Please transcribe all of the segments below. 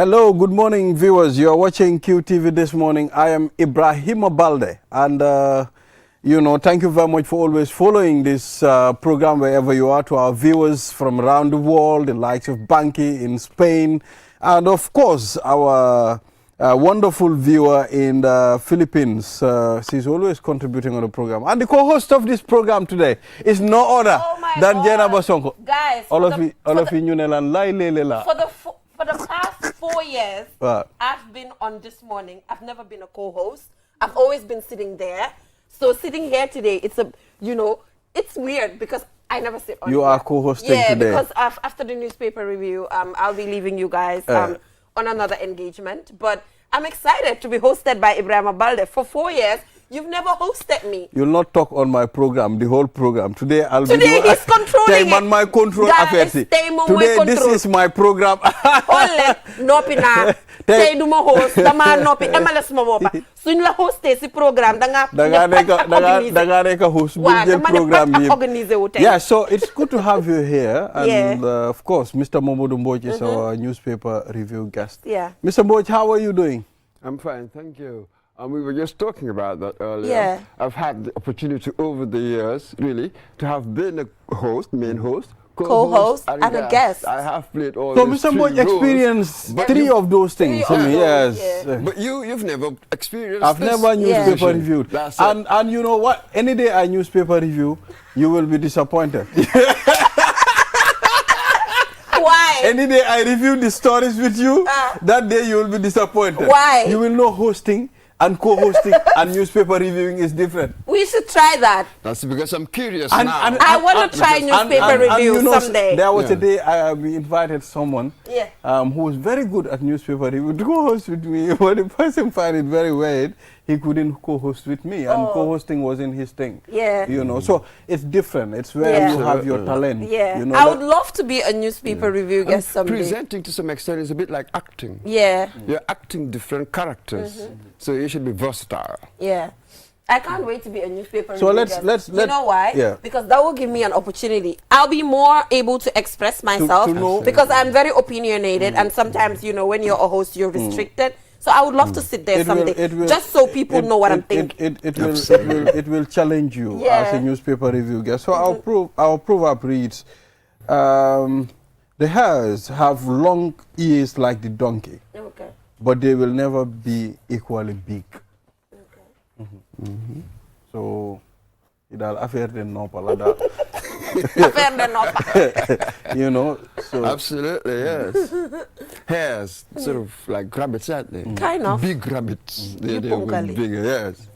Hello, good morning, viewers. You are watching QTV this morning. I am Ibrahim Balde, and thank you very much for always following this program wherever you are. To our viewers from around the world, the likes of Banki in Spain, and of course our wonderful viewer in the Philippines. She's always contributing on the program, and the co-host of this program today is no other than Jenna Bosonko. Guys, for the past 4 years, I've been on This Morning. I've never been a co-host. I've always been sitting there. So sitting here today, it's weird because I never sit on. You are co-hosting today. Yeah, because after the newspaper review, I'll be leaving you guys on another engagement. But I'm excited to be hosted by Ibrahim Balde. For 4 years, you've never hosted me. You'll not talk on my program, the whole program. Today he's controlling it. My control Today, this is my program. Ole, nopi na. Tay duma host, dama nopi. MLS mo pa. Suñ la hosté si program, da nga neka host program. Yeah, so it's good to have you here. And of course, Mr. Momodu Mboj is our newspaper review guest. Yeah. Mr. Mboj, how are you doing? I'm fine, thank you. We were just talking about that earlier. Yeah. I've had the opportunity over the years, really, to have been a host, main host, co-host, and a guest. I have played all so these Mr. Mboj experienced three of those things. Yes. Yeah. But you've never experienced I've this. never newspaper reviewed. That's and you know what? Any day I newspaper review, you will be disappointed. Why? Any day I review the stories with you, that day you will be disappointed. Why? You will know hosting and co-hosting and newspaper reviewing is different. We should try that. That's because I'm curious now. I want to try newspaper review someday. There was a day we invited someone who was very good at newspaper review to co-host with me, but the person found it very weird. He couldn't co-host with me, and co-hosting wasn't his thing. Yeah. So it's different. It's where you have your talent. Yeah. I would love to be a newspaper review guest someday. Presenting to some extent is a bit like acting. Yeah. You're acting different characters, so you should be versatile. Yeah. I can't wait to be a newspaper review guest. Let's you know why? Yeah. Because that will give me an opportunity. I'll be more able to express myself because I'm very opinionated, and sometimes, when you're a host, you're restricted. So I would love to sit there someday, just so people know what I'm thinking. It will challenge you as a newspaper review guest. So our proverb reads, the hares have long ears like the donkey, but they will never be equally big. So, idal affaire de nopala. So absolutely, yes. Hares, sort of like rabbits, aren't they? Kind of. Big rabbits. They're bigger, yes.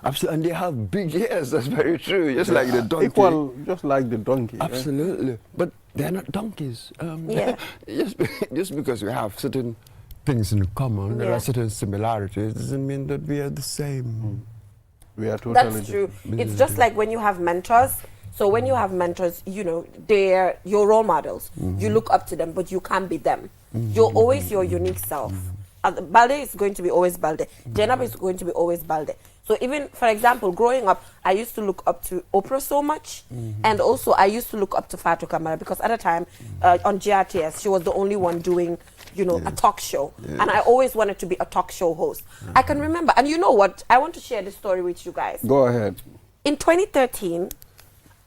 Absolutely, and they have big ears, that's very true, just like the donkey. Equal, just like the donkey. Absolutely, but they're not donkeys. Just because we have certain things in common, there are certain similarities, doesn't mean that we are the same. We are totally That's true. It's just like when you have mentors. So when you have mentors, they're your role models. You look up to them, but you can't be them. You're always your unique self. Balde is going to be always Balde. Jenab is going to be always Balde. So even, for example, growing up, I used to look up to Oprah so much. And also I used to look up to Fatou Camara because at the time on GRTS, she was the only one doing a talk show. And I always wanted to be a talk show host. I can remember, and you know what? I want to share this story with you guys. Go ahead. In 2013,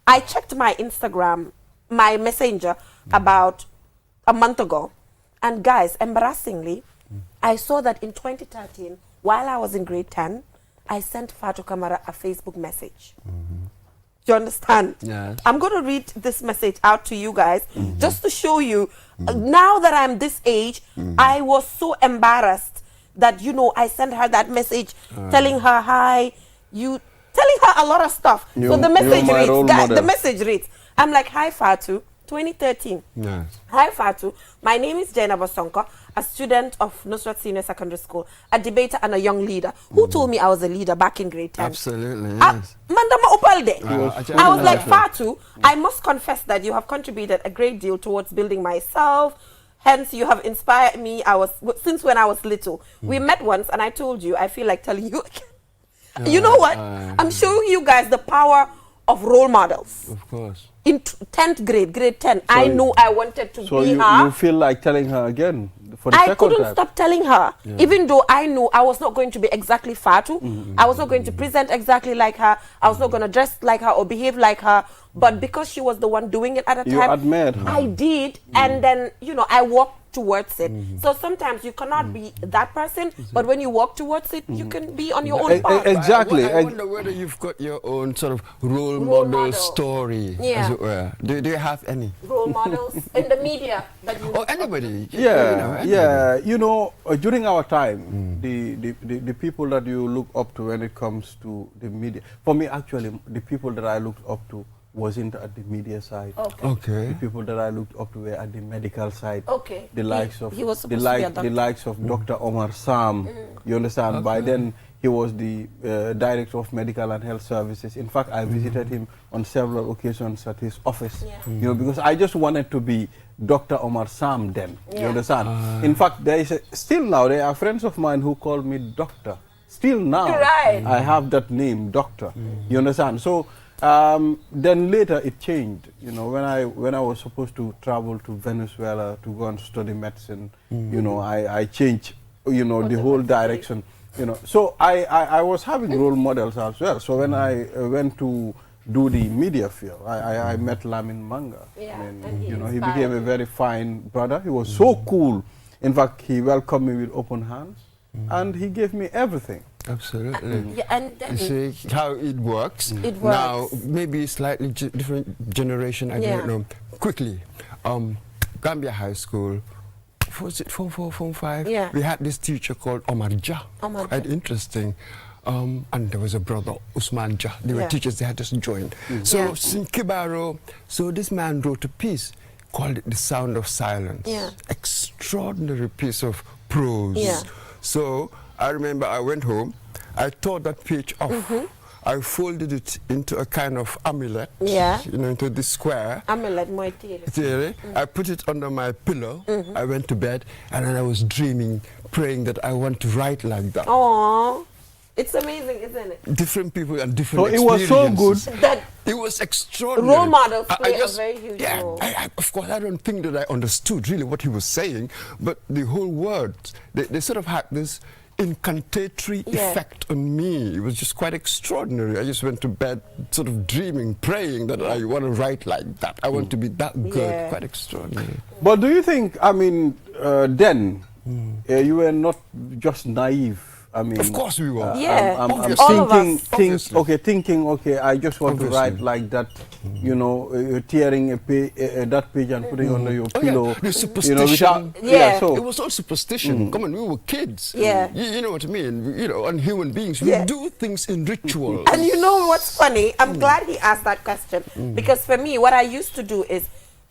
I checked my Instagram, my messenger, about a month ago. And guys, embarrassingly, I saw that in 2013, while I was in grade 10, I sent Fatou Camara a Facebook message. Do you understand? Yes. I'm going to read this message out to you guys just to show you, now that I'm this age, I was so embarrassed that, I sent her that message telling her hi, telling her a lot of stuff. So the message reads, guys, the message reads, I'm like, hi Fatou, 2013. Yes. Hi Fatou, my name is Jenna Bosonko, a student of Nusrat Senior Secondary School, a debater and a young leader. Who told me I was a leader back in grade 10? Absolutely, yes. Mandama Opalde. I was like, that. Fatou, I must confess that you have contributed a great deal towards building myself. Hence, you have inspired me. Since when I was little. We met once and I told you, I feel like telling you again. You know what? I'm showing you guys the power of role models. Of course. In 10th grade, grade 10, I knew I wanted to be her. So you feel like telling her again? for the I second couldn't time. stop telling her, even though I knew I was not going to be exactly Fatu. I was not going to present exactly like her. I was not going to dress like her or behave like her. But because she was the one doing it at the You time, admired her. I did. And then, you know, I walked towards it. So sometimes you cannot be that person, but when you walk towards it, you can be on your own path. Exactly. I wonder whether you've got your own sort of role Role model model. story, Yeah. as it were. Do you have any? Role models in the media that you Or anybody? Yeah, anybody. yeah. You know, during our time, the people that you look up to when it comes to the media, for me, actually, the people that I looked up to wasn't at the media side. Okay. Okay. The people that I looked up to were at the medical side. Okay. The likes of he was the, supposed to be a the doctor. likes of Dr. Omar Sam. You understand? By then he was the director of medical and health services. In fact, I visited him on several occasions at his office. Yeah. You know, because I just wanted to be Dr. Omar Sam then. You Yeah. understand? In fact, there is still now there are friends of mine who call me doctor. Still now, Right. I have that name, doctor. You understand? So. Then later it changed. You know, when I was supposed to travel to Venezuela to go and study medicine, you know, I changed, you know, the whole direction. You know, so I was having role models as well. So when I went to do the media field, I met Lamin Manga. Yeah, I mean, and he you know, he inspired became a you. very fine brother. He was so cool. In fact, he welcomed me with open hands, and he gave me everything. Absolutely. Yeah, and then You see how it works. It Now, works. maybe slightly different generation, I Yeah. don't know. Quickly, Gambia High School, was it Form 4, Form 5? Yeah. We had this teacher called Omar Jah. Omar Quite Jah. interesting. And there was a brother, Usman Jah. They were Yeah. teachers, they had just joined. So, Yeah. in Kibaro, so this man wrote a piece, called it The Sound of Silence. Yeah. Extraordinary piece of prose. Yeah. So I remember I went home, I tore that page off. I folded it into a kind of amulet, Yeah. you know, into this square. Amulet Moitiri. Theory. I put it under my pillow. I went to bed, and then I was dreaming, praying that I want to write like that. Oh, it's amazing, isn't it? Different people and different So it was so good. experiences. That It was extraordinary. Role models I play a very huge role. Of course, I don't think that I understood really what he was saying, but the whole words, they sort of had this incantatory Yeah. effect on me. It was just quite extraordinary. I just went to bed sort of dreaming, praying that I want to write like that. I want to be that good. Yeah. Quite extraordinary. But do you think, I mean, then you were not just naive? I mean, Of course we were. Yeah, I'm Obviously. all of us. Obviously. okay, I just want to Obviously. write like that, you know, tearing that page and putting under your Oh, pillow. yeah. The You know, superstition. Yeah. so It was all superstition. Come on, we were kids. Yeah. You know what I mean? You know, and human beings, Yeah. we do things in ritual. And you know what's funny? I'm glad he asked that question because for me, what I used to do is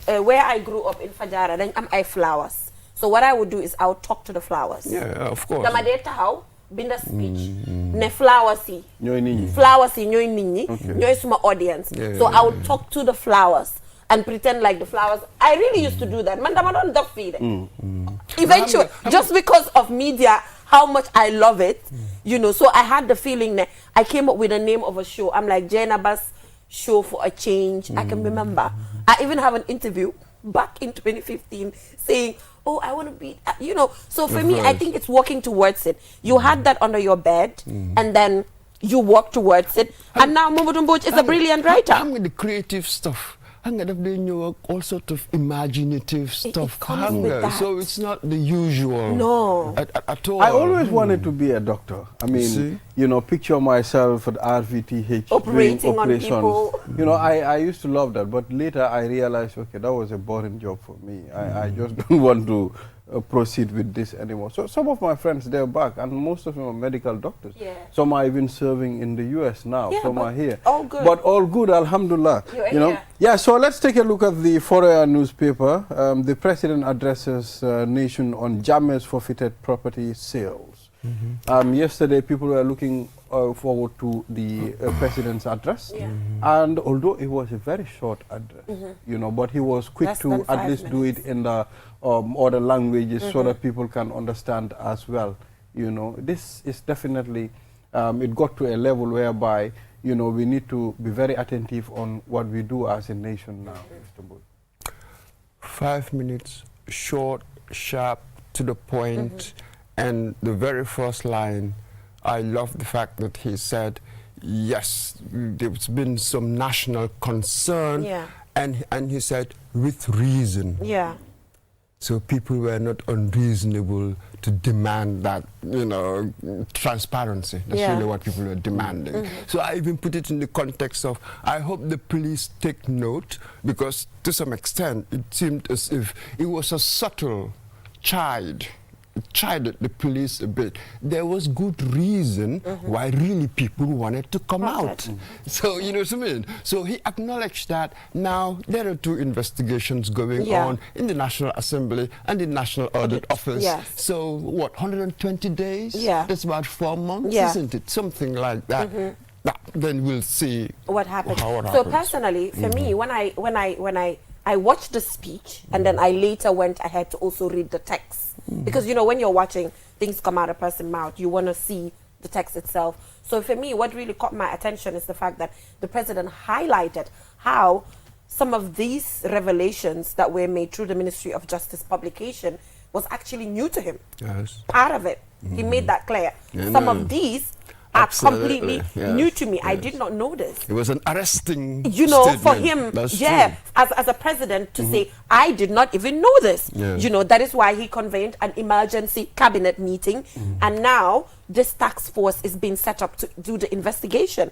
where I grew up in Fajara, then I flowers. So what I would do is I would talk to the flowers. Yeah, of course. Dama dee taxaw binda speech ne flowers yi ñooy nit ñi. flowers yi ñooy nit ñi ñooy suma audience. Yeah, So yeah, I would talk to the flowers and pretend like the flowers. I really used to do that. Man dama doon def fii de. Eventually, just because of media, how much I love it, you know. So I had the feeling that I came up with the name of a show. I'm like Jainab's Show for a Change. I can remember. I even have an interview back in 2015 saying, oh, I want to be, you know. So for me, I think it's working towards it. You had that under your bed, and then you walk towards it. And now Mamadou Mbodj is a brilliant writer. I'm with the creative stuff. I'm going to all sort of imaginative stuff. comes with that. So it's not the usual. No. At all. I always wanted to be a doctor. I mean, See? you know, picture myself at RVTH Operating doing on operations. people. You know, I used to love that, but later I realized, okay, that was a boring job for me. I just don't want to proceed with this anymore. So some of my friends, they're back, and most of them are medical doctors. Yeah. Some are even serving in the US now. Yeah, Some but are here. all good. But all good, alhamdulillah. You're You know. here. Yeah, so let's take a look at the Foreign newspaper. The president addresses nation on Jammeh's forfeited property sales. Yesterday, people were looking forward to the president's address. Yeah. And although it was a very short address, you know, but he was quick Less to than at 5 least do it minutes. in the other languages so that people can understand as well. You know, this is definitely, it got to a level whereby, you know, we need to be very attentive on what we do as a nation now, Mr. Mbodj. 5 minutes, short, sharp, to the point, and the very first line, I love the fact that he said, yes, there's been some national concern, Yeah. and he said, with reason. Yeah. So people were not unreasonable to demand that, transparency. That's Yeah. really what people were demanding. So I even put it in the context of, I hope the police take note, because to some extent it seemed as if it was a subtle chided the police a bit. There was good reason why really people wanted to come out. So, you know what I mean? So he acknowledged that now there are 2 investigations going Yeah. on in the National Assembly and the National Audit Office. Yes. So what, 120 days? Yeah. That's about 4 months, Yeah. isn't it? Something like that. Now, then we'll see What happened. what So happens. personally, for me, when I watched the speech, and then I later went ahead to also read the text. Because, when you're watching things come out of a person's mouth, you want to see the text itself. So for me, what really caught my attention is the fact that the president highlighted how some of these revelations that were made through the Ministry of Justice publication was actually new to him. Yes. Part of it. He made that clear. Yeah, Some no. of these are Absolutely, completely yes, new to me. I yes. did not know this. It was an arresting For statement. him, That's yeah, true. as a president to say, I did not even know this. Yeah. That is why he convened an emergency cabinet meeting, and now this task force is being set up to do the investigation.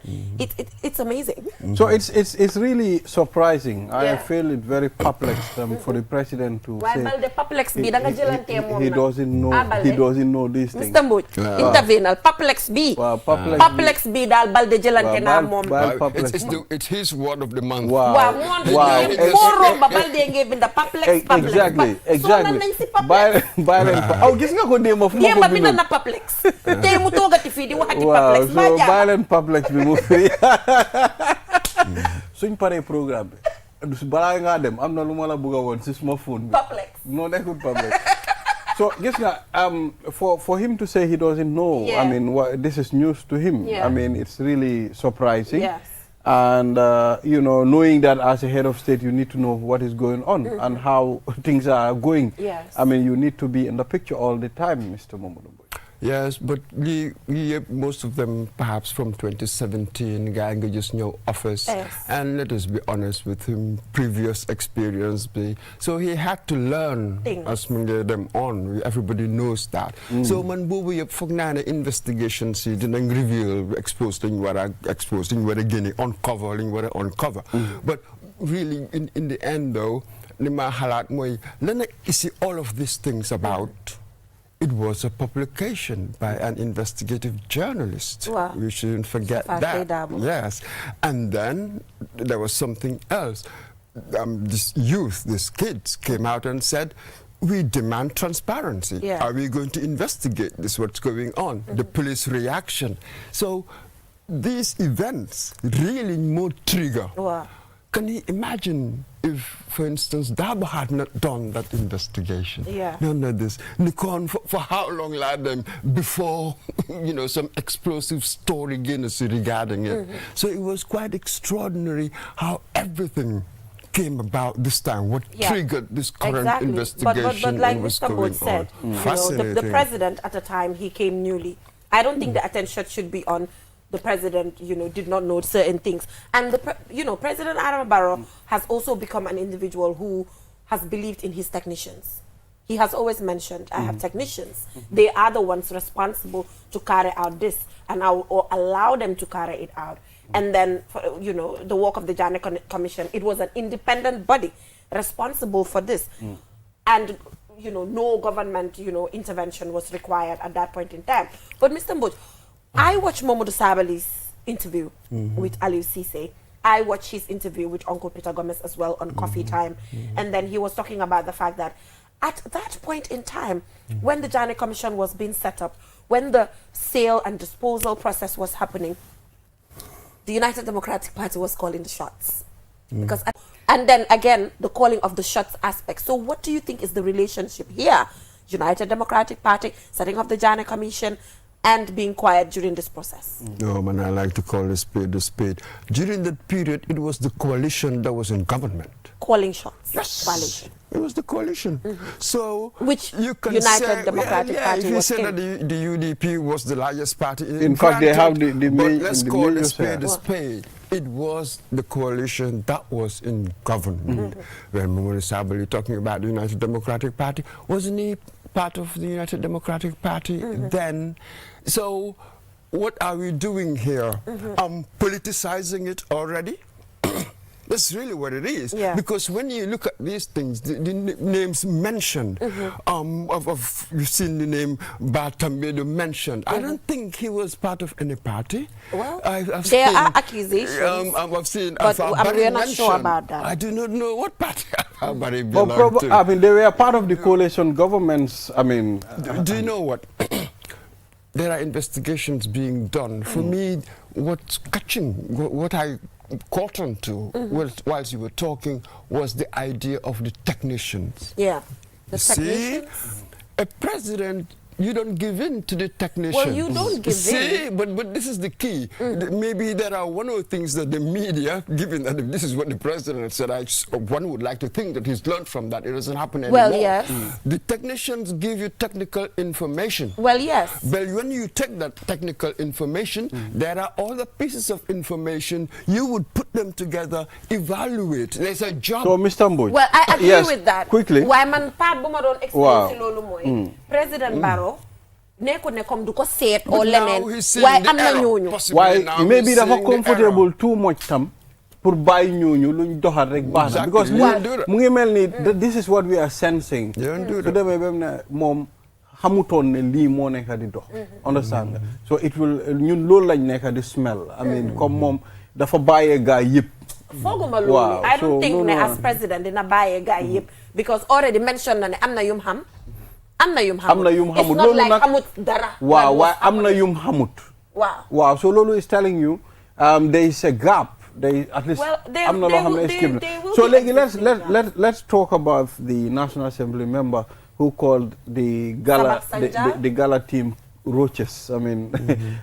It's amazing. So it's really surprising. I Yeah. feel it very perplexed for the president to Why say Balde perplex bi da nga jëlante moom he nag. doesn't know Ah, Balde. he doesn't know these things. Mr. Mbodj, intervenal perplex bi. Wow, perplex Perplex bi daal Balde jëlante naa moom. It's his word of the month. Wow. Waaw moom Wow. foo ba Balde ngay binda perplex Exactly. Sonal nañ si perplex. Violent. Gis nga ko démb fu ma Démba ko binda bindoon. na perplex. Tey mu toogati fii di waxati Waaw, perplex. Mbaa so jàmm. violent perplex bi mu firi. Suñ paree programme bi balaa ngaa dem am na lu ma la bëgg a woon si suma phone bi. Perplex. No, nekkul perplex. So, gis nga, for him to say he doesn't know, Yeah. I mean, this is news to him. Yeah. I mean, it's really surprising. Yes. And, knowing that as a head of state, you need to know what is going on and how things are going. Yes. I mean, you need to be in the picture all the time, Mr. Mamadou Mbodj. Yes, but most of them perhaps from 2017, Ganga just knew office. Yes. And let us be honest with him, previous experience. So he had to learn Things. as we get them on. Everybody knows that. So man bobu yep fognana investigation si dinang reveal exposing what again uncover. But really in the end though, lima halat moy lana isi all of these things about. It was a publication by an investigative journalist. Wow. We shouldn't forget Safa that. Dabo. Yes. And then there was something else. These kids came out and said, we demand transparency. Yeah. Are we going to investigate this, what's going on? The police reaction. So these events really more trigger. Wow. Can you imagine if, for instance, Dabo had not done that investigation? Yeah. None of this. Nikon, for how long, Ladem, before, some explosive story regarding it. So it was quite extraordinary how everything came about this time, what triggered this current investigation But like and what's Mr. going Mbodj said, on. the Fascinating. president at the time, he came newly. I don't think the attention should be on the president, did not know certain things. And, President Adam Barrow has also become an individual who has believed in his technicians. He has always mentioned, I have technicians. They are the ones responsible to carry out this, and I will allow them to carry it out. And then, the work of the Janneh Commission, it was an independent body responsible for this. And, no government, intervention was required at that point in time. But Mr. Mbodj, I watched Momodou Sabali's interview with Aliou Cisse. I watched his interview with Uncle Peter Gomez as well on Coffee Time. And then he was talking about the fact that at that point in time, when the Janneh Commission was being set up, when the sale and disposal process was happening, the United Democratic Party was calling the shots. And then again, the calling of the shots aspect. So what do you think is the relationship here? United Democratic Party, setting up the Janneh Commission, and being quiet during this process? No, man, I like to call a spade a spade. During that period, it was the coalition that was in government. Calling shots. Yes. Coalition. It was the coalition. So Which you can United say, Democratic Party if you was say in. that the UDP was the largest party. In fact, they have the but main- let's the call a major spade share. a spade. It was the coalition that was in government. When Mumuni Sabali talking about the United Democratic Party, wasn't he part of the United Democratic Party then? So what are we doing here? Politicizing it already? That's really what it is. Yeah. Because when you look at these things, the names mentioned, you've seen the name Batambedo mentioned. I don't think he was part of any party. Well, I've there seen, are accusations. I've seen but Barry we're not sure mentioned. about that. I do not know what party Barry But belonged to. I mean, they were part of the coalition governments. I mean, Do you know what? There are investigations being done. For me, what's catching, what I caught on to whilst you were talking was the idea of the technicians. Yeah. The See, technicians. a president, you don't give in to the technicians. Well, you don't give See, in. but this is the key. Maybe there are one of the things that the media, given that this is what the president said, one would like to think that he's learned from that. It doesn't happen anymore. Well, yes. The technicians give you technical information. Well, yes. But when you take that technical information, there are other pieces of information. You would put them together, evaluate. There's a job. so Mr. Mbodj. Well, I agree yes, with that. Quickly. Why man part bu ma doon Wow. explain si loolu mooy President Barrow nekku ne comme du ko seet But o now leneen he's saying waaye the am na error. ñooñu. Possibly Why now maybe he's dafa saying the comfortable error. too much tam pour bàyyi ñooñu luñ doxal rek baax na Exactly. because You don't do that. mu ngi mel ni this is what we are sensing. You don't do su that. demee ba mu ne moom xamutoon ne lii moo nekk di dox. understand nga so it will ñun loolu lañ nekk di smell. I mean comme moom dafa bàyyee gaa yëpp. fooguma loolu. Wow. I don't So, think no, ne no. as president dina bàyyee gaa yëpp because already mention na ne am na yum xam. am na yum xamut. am na yum xamut it's not loolu like nag xamut dara. waaw Lan waaye moo am na yum xamut. waaw. Wow, so Lolo is telling you there is a gap. They at least Well, they- I'm not they how will- many they- escaped. they will So be like, let's exiting let's talk about the National Assembly member who called the gala Sabak Sanja? the gala team roaches. I mean,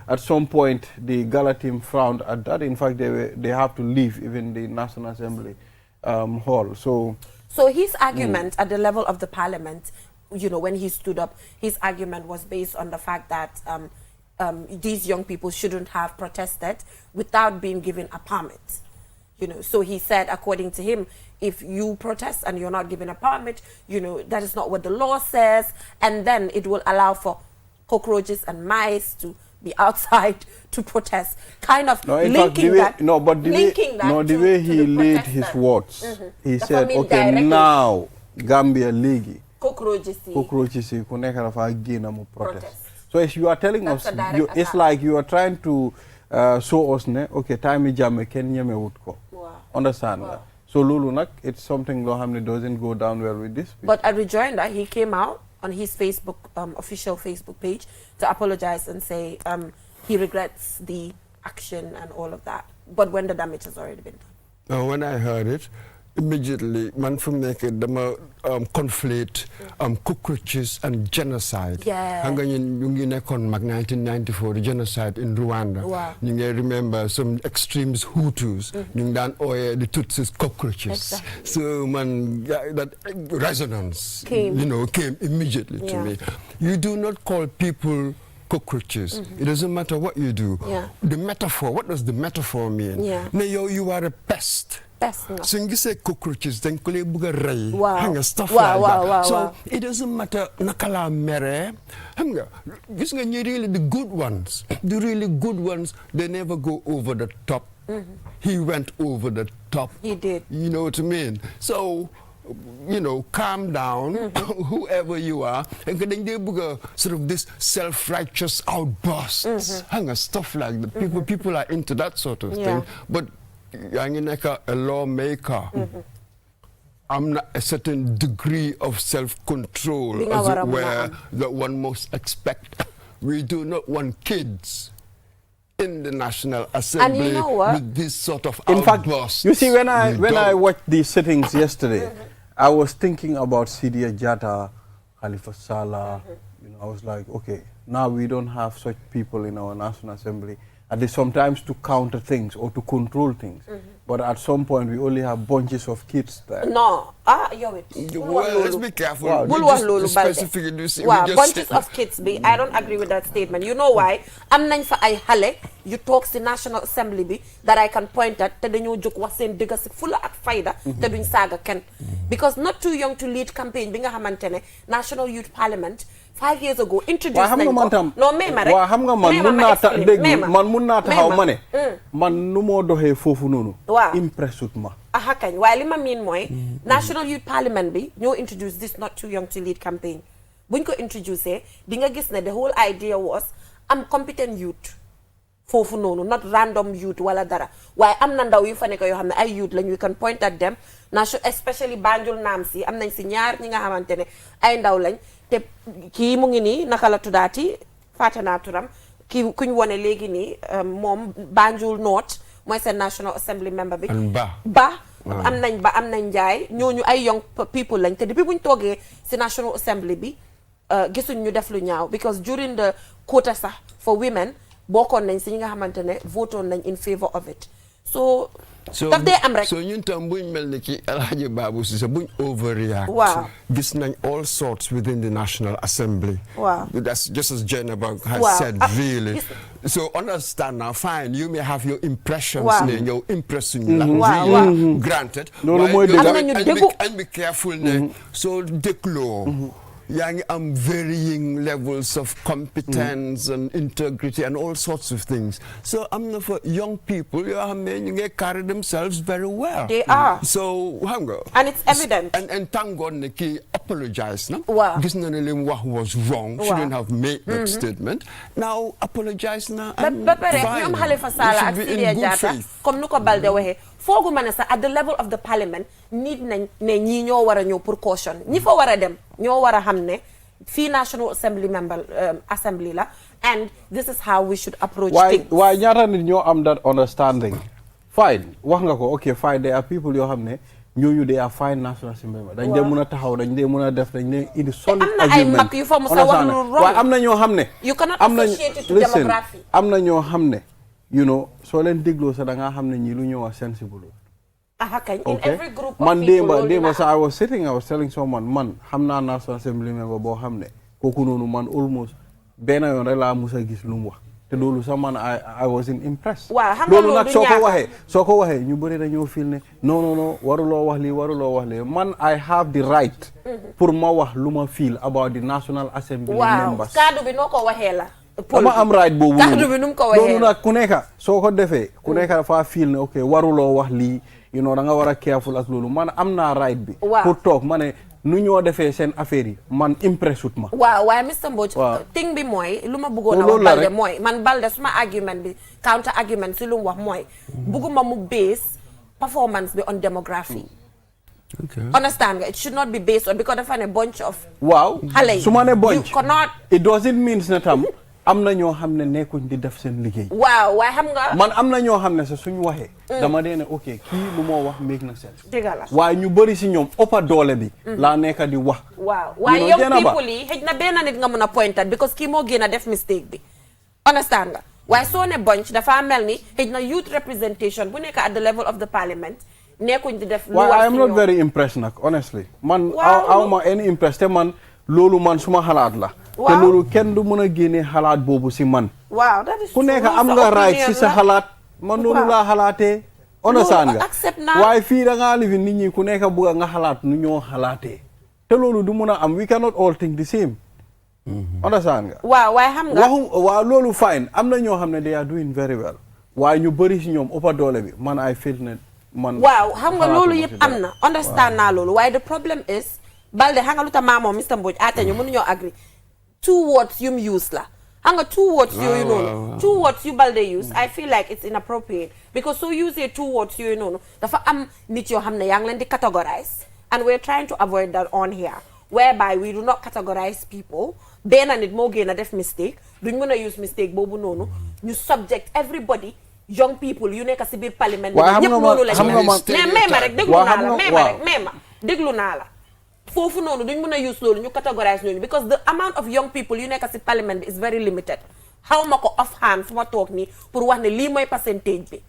at some point the gala team frowned at that. In fact, they have to leave even the National Assembly hall. So So his argument at the level of the parliament, you know, when he stood up, his argument was based on the fact that these young people shouldn't have protested without being given a permit. You know, so he said, according to him, if you protest and you're not given a permit, you know, that is not what the law says, and then it will allow for cockroaches and mice to be outside to protest, kind of no, in fact, linking the way, that. no, but the way, linking that no, the to- way to he the laid his protesters. words, he Dafa said, mean okay, directly. now Gambia League. Cockroaches. Cockroaches ku nekk dafa génn mu protest. Protest. So as you are telling That's us, a direct it's attack. like you are trying to show us ne okay time yi jàmme kenn ñemewut ko. Wow. Understand nga? Wow. So loolu nag it's something loo xam ne doesn't go down well with this. But at rejoinder, he came out on his Facebook, official Facebook page to apologize and say he regrets the action and all of that. But when the damage has already been done. Now, when I heard it, immediately, man from naked, conflate cockroaches and genocide. Yeah. Hanga ñu nekkoon mag 1994, the genocide in Rwanda. Wow. You may remember some extremist Hutus. You ngi daan ooyee the Tutsis cockroaches. Exactly. So man, that resonance, Came. you know, came immediately to Yeah. me. You do not call people cockroaches. It doesn't matter what you do. Yeah. The metaphor, what does the metaphor mean? Yeah. Ne yow you are a pest. Best enough. So you say cockroaches, then kule buga ray, Wow. hanga stuff Wow, like wow, that. wow, So wow. it doesn't matter nakala mere, hanga. Gis nga ñi really the good ones, the really good ones, they never go over the top. He went over the top. He did. You know what I mean? So, you know, calm down, whoever you are, and then they buga sort of this self-righteous outbursts, hanga stuff like that. People are into that sort of Yeah. thing, but. Yaa ngi nekk a lawmaker. I'm not a certain degree of self-control, Bi nga as war a it mun a were, am. that one must expect. We do not want kids in the National Assembly know what? with this sort of In fact, outbursts. you see when I don't. watched these sittings yesterday, I was thinking about Sidia Jatta, Khalifa Sallah, you know, I was like, okay, now we don't have such people in our National Assembly. At least sometimes to counter things or to control things. But at some point, we only have bunches of kids there. No, you're it. Well, let's be careful. Wow. We just specifically do see- we just bunches say- of kids. I don't agree with that statement. You know why? I'm nañ fa ay xale you talk the National Assembly bi that I can point at te dañoo jóg wax seen dëgg si fulla ak fayda te duñ saaga kenn. Because not too young to lead campaign bi nga xamante ne National Youth Parliament 5 years ago introduced nañ ko. Non mais ma rek. Waaw xam nga man mun naa ta dégg man mun naa taxaw ma ne. Man nu moo doxee foofu noonu. Waaw impressut ma. Aha kañ waaye li ma miin mooy National Youth Parliament bi ñoo introduce this not too young to lead campaign buñ ko introduce di nga gis ne the whole idea was am competent youth foofu noonu not random youth wala dara waaye am na ndaw yu fa nekk yoo xam ne ay youth lañ we can point at them especially Banjul naam si am nañ si ñaar ñi nga xamante ne ay ndaw lañ te kii mu ngi nii naka la tuddaati fàtte naa turam kii kuñ wone léegi nii moom Banjul North mooy seen National Assembly member bi ba am nañ njaay ñooñu ay young people lañ te depuis buñ toogee si National Assembly bi gisuñ ñu def lu ñaaw because during the quota sax for women bokkoon nañ si ñi nga xamante ne votoon nañ in favor of it so daf dee am rek so ñun tam buñ mel ni ki El Hadji Babou Ceesay buñ overreact waaw gis nañ all sorts within the National Assembly waaw that's just as Jennifer has said really so understand now fine you may have your impressions ne yow impression la really granted and be careful ne so dégloo yaa ngi am varying levels of competence and integrity and all sorts of things so am na for young people yoo xam ne ñu ngi carry themselves very well they are so xam nga and it's evident and thank God ne kii apologize na gis na ne li mu wax was wrong shouldn't have made that statement now apologize na ba pare ñoom Halifa Sallah ak Sidia Jatta comme nu ko Balde waxee foogu ma ne sax at the level of the parliament nit nañ ne ñii ñoo war a ñëw pour caution ñi fa war a dem ñoo war a xam ne fii National Assembly member assembly la and this is how we should approach things waaye ñaata nit ñoo am that understanding fine wax nga ko okay fine there are people yoo xam ne ñooñu they are fine National Assembly member dañ dee mën a taxaw dañ dee mën a def dañ dee indi solid am na ay mag yu fa mu sa wax lu wrong waaye am na ñoo xam ne you cannot associate it to demography am na ñoo xam ne you know soo leen dégloo sax da ngaa xam ne ñii lu ñëw a sensible in every group of man people démba sax I was telling someone man xam naa National Assembly member boo xam ne kooku noonu man almost benn yoon rek laa mus a gis lu mu wax te loolu sax man I wasn't impressed loolu nag soo ko waxee ñu bëri dañoo fil ne non waruloo wax lii man I have the right pour ma wax lu ma feel about the National Assembly members kaddu bi noo ko waxee la dama am right boobu kaddu bi nu mu ko waxee loolu nag ku nekk soo ko defee ku nekk dafa feel ne ok waruloo wax lii you know da nga war a careful ak loolu man am naa right bi pour toog ma ne nu ñoo defee seen affaire yi man impressut ma waaw waaye Mr Mbodj thing bi mooy lu ma bëggoon a wax Balde mooy man Balde suma argument bi counter argument si lu mu wax mooy bëgguma mu base performance bi on demography understand nga it should not be based on because dafa ne bunch of xale yi su ma ne bunch it doesn't mean ne tam am na ñoo xam ne nekkuñ di def seen liggéey waaye xam nga man am na ñoo xam ne sa suñu waxee dama dee ne ok kii lu moo wax make na sense dëgg la waaye ñu bëri si ñoom ëppa doole bi laa nekk di wax waaye young people yi xëj na benn nit nga mën a pointat because kii moo gën a def mistake bi understand nga waaye soo ne bunch dafa mel ni xëj na youth representation bu nekk at the level of the parliament nekkuñ di def lu war I am not very impressed nag honestly man aw ma any impressed te man loolu man suma xalaat la te loolu kenn du mën a génne xalaat boobu si man ku nekk am nga right si sa xalaat man loolu laa xalaatee understand nga waaye fii da ngaa lifi nit ñi ku nekk bëgg nga xalaat nu ñoo xalaatee te loolu du mën a am we cannot all think the same understand nga waaye xam nga loolu fine am na ñoo xam ne they are doing very well waaye ñu bëri si ñoom ëppa doole bi man ay feel ne man xam nga loolu yëpp am na understand naa loolu waaye the problem is Balde xam nga lu tax maamoom Mr Mbodj aate ñu mënuñoo agree two words yum use la xam nga two words yooyu noonu two words yu Balde use I feel like it's inappropriate because so use two words yooyu noonu dafa am nit yoo xam ne yaa ngi leen di categorize and we're trying to avoid that on here whereby we do not categorize people benn nit moo gën a def mistake duñ mën a use mistake boobu noonu ñu subject everybody young people yu nekk si biir parlement ñëpp noonu lañ mais ma rek déglu naa la déglu naa la foofu noonu duñ mën a use loolu ñu categorize ñooñu because the amount of young people yu nekk si parliament bi is very limited xaw ma ko off hand fu ma toog nii pour wax ne lii mooy percentage bi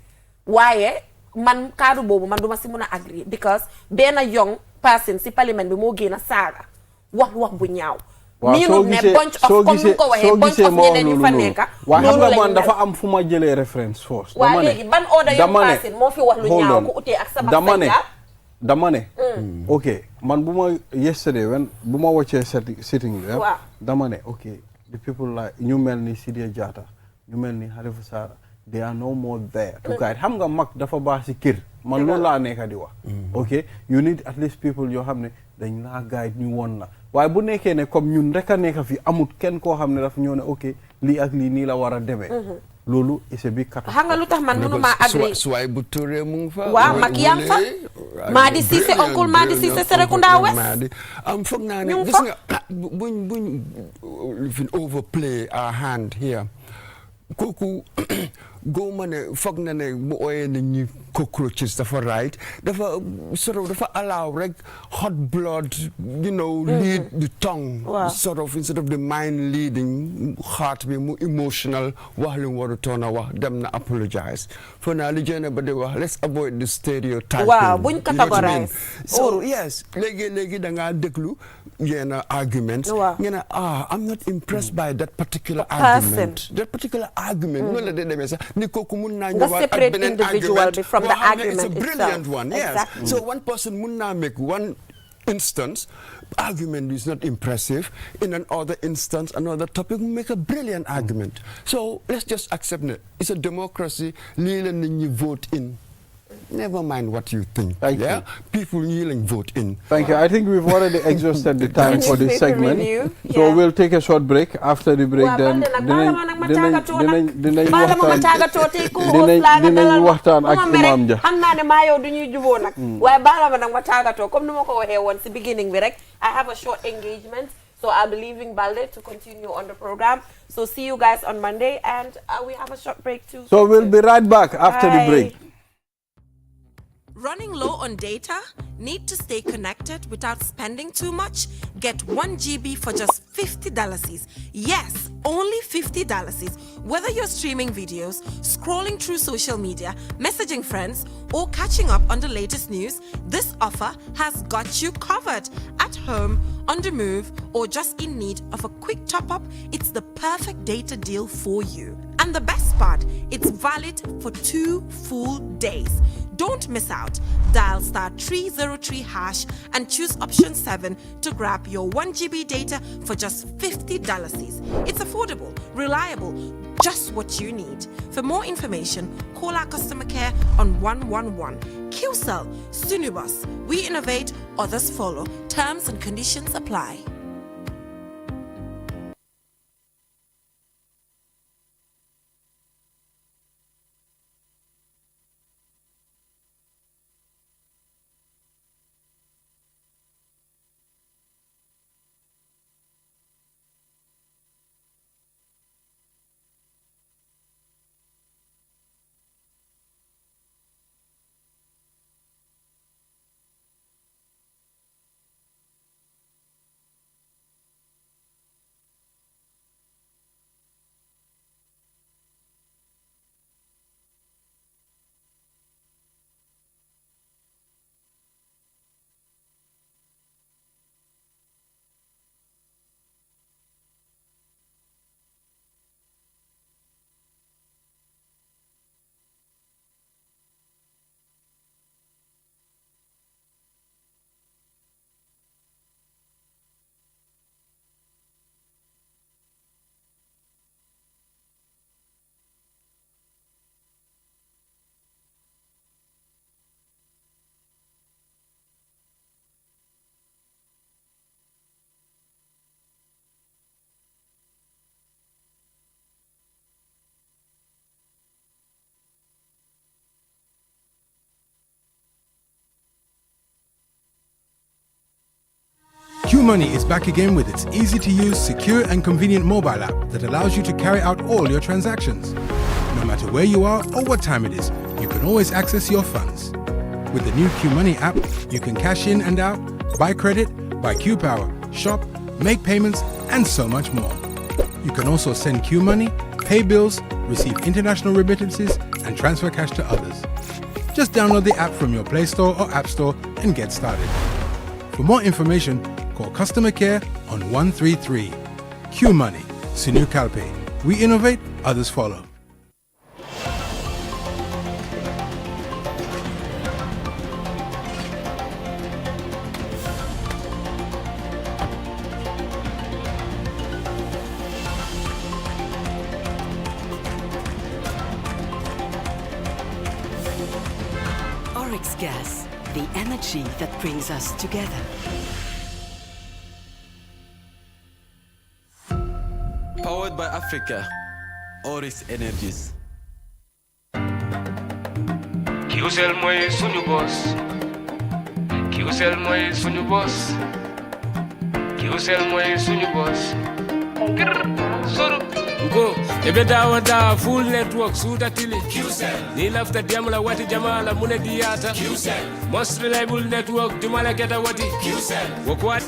waaye man kaddu boobu man duma si mën a agree because benn young person si parliament bi moo génn a saaga wax bu ñaaw nii nu ne bunch of comme nu ko waxee bunch of ñeneen ñu fa nekka waaye xam nga man dafa am fu ma jëlee référence force waaye léegi ban order young person moo fi wax lu ñaaw ku utee ak sa dama ne ok man bu ma yesterday bu ma wàccee sitting bi dama ne ok the people like ñu mel ni Sidia Jatta ñu mel ni Halifa Sallah they are no more there to guide xam nga mag dafa baax si kër man loolu laa nekk di wax ok you need at least people yoo xam ne dañ laa guide ñu woon la waaye bu nekkee ne comme ñun rek a nekk fi amut kenn koo xam ne dafa ñëw ne ok lii ak lii nii la war a demee loolu c'est bi kat xam nga lu tax man mënuma agree suwaay bu turee mu ngi fa waaw mag yaa ngi fa Madi Cissé oncle Madi Cissé Serekunda West am foog naa ne gis nga buñ overplay our hand here kooku góoma ne foog na ne bu ooyee ne ñi cockroaches dafa right dafa allow rek hot blood lead the tongue instead of the mind leading heart bi mu emotional wax li mu war a toon a wax dem na apologize fo naa li jëne ba di wax let's avoid the stereotyping waaw buñ categorize so yes léegi da ngaa déglu yenn argument ngeen ne I'm not impressed by that particular argument noonu la de demee sax ni kooku mun naa ñëwaat ak beneen argument from the argument it's a brilliant itself. one, yes. Exactly. So one person mun naa make one instance, argument is not impressive. In another instance, another topic, make a brilliant argument. So let's just accept it. It's a democracy. You vote in. Never mind what you think. Thank you. People kneeling vote in. Thank you. I think we've already exhausted the time for this segment. So we'll take a short break. After the break, then dinañ waxtaan ak Imam Jah. xam naa ne maa yow du ñuy juboo nag. waaye baala ma nag ma tàggatoo comme ni ma ko waxee woon si beginning bi rek. I have a short engagement. So I'll be leaving Balde to continue on the program. So see you guys on Monday, and we have a short break too. So we'll be right back after the break. Running low on data? Need to stay connected without spending too much? Get 1 GB for just $50. Yes, only $50. Whether you're streaming videos, scrolling through social media, messaging friends, or catching up on the latest news, this offer has got you covered. At home, on the move, or just in need of a quick top-up, it's the perfect data deal for you. And the best part, it's valid for 2 full days. Don't miss out. Dial *303# and choose option 7 to grab your 1 GB data for just $50. It's affordable, reliable, just what you need. For more information, call our customer care on 111. QCell, Sunibus. We innovate, others follow. Terms and conditions apply. QMoney is back again with its easy-to-use, secure and convenient mobile app that allows you to carry out all your transactions. No matter where you are or what time it is, you can always access your funds. With the new QMoney app, you can cash in and out, buy credit, buy Q Power, shop, make payments, and so much more. You can also send Q money, pay bills, receive international remittances, and transfer cash to others. Just download the app from your Play Store or App Store and get started. For more information, call customer care on 133. Q Money, Sinu Calpe. We innovate, others follow. Oryx Gas, the energy that brings us together. Powered by Africa, Oryx Energies. QCell mooy suñu boss. QCell mooy suñu boss. QCell mooy suñu boss. Go, ebe dawa full network suda tili QCell. Ni lafta diamla wati jamala mune diata QCell. Most reliable network dimala keta wati QCell. Wokwat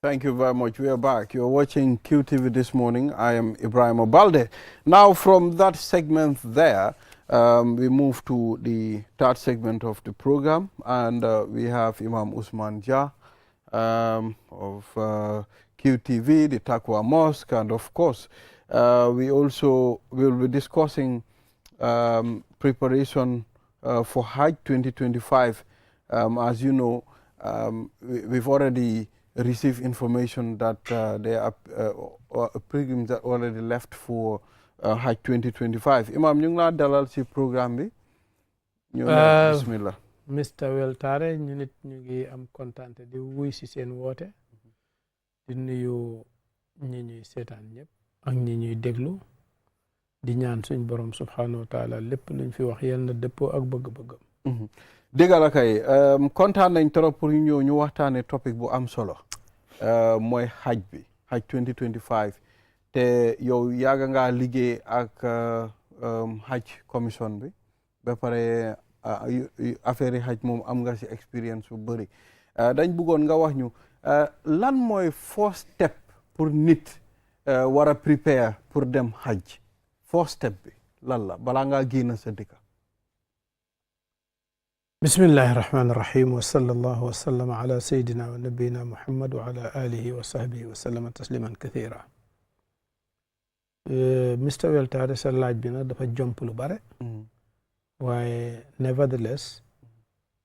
Thank you very much. We are back. You're watching QTV this morning. I am Ibrahim Obalde. Now, from that segment there, we move to the third segment of the program, and we have Imam Usman Jah of QTV, the Taqwa Mosque, and of course, we also will be discussing preparation for Hajj 2025. As you know, we've already receive information that there are pilgrims that already left for Hajj 2025. Imam, ñu ngi laa dalal ci programme bi. ñu bismillah. Mr. Weltare ñu nit ñu ngi am kontaan di wuy si seen woote di nuyu ñi ñuy seetaan ñëpp ak ñi ñuy déglu di ñaan suñ borom subhanahu wa taala lépp luñ fi wax yal na dëppoo ak bëgg-bëggam. dégg la kay kontaan nañ trop pour ñu ñëw ñu waxtaane topic bu am solo mooy Hajj bi Hajj 2025 te yow yàgg ngaa liggéey ak Hajj commission bi ba pare affaire yi Hajj moom am nga si expérience bu bëri dañ bëggoon nga wax ñu lan mooy first step pour nit war a prepare pour dem Hajj first step bi lan la balaa ngaa génn sa dëkk. بسم الله الرحمن الرحيم وصلى الله وسلم على سيدنا ونبينا محمد وعلى آله وصحبه وسلم تسليما كثيرا. Mr. Weltare sa laaj bi nag dafa jomp lu bare waaye nevertheless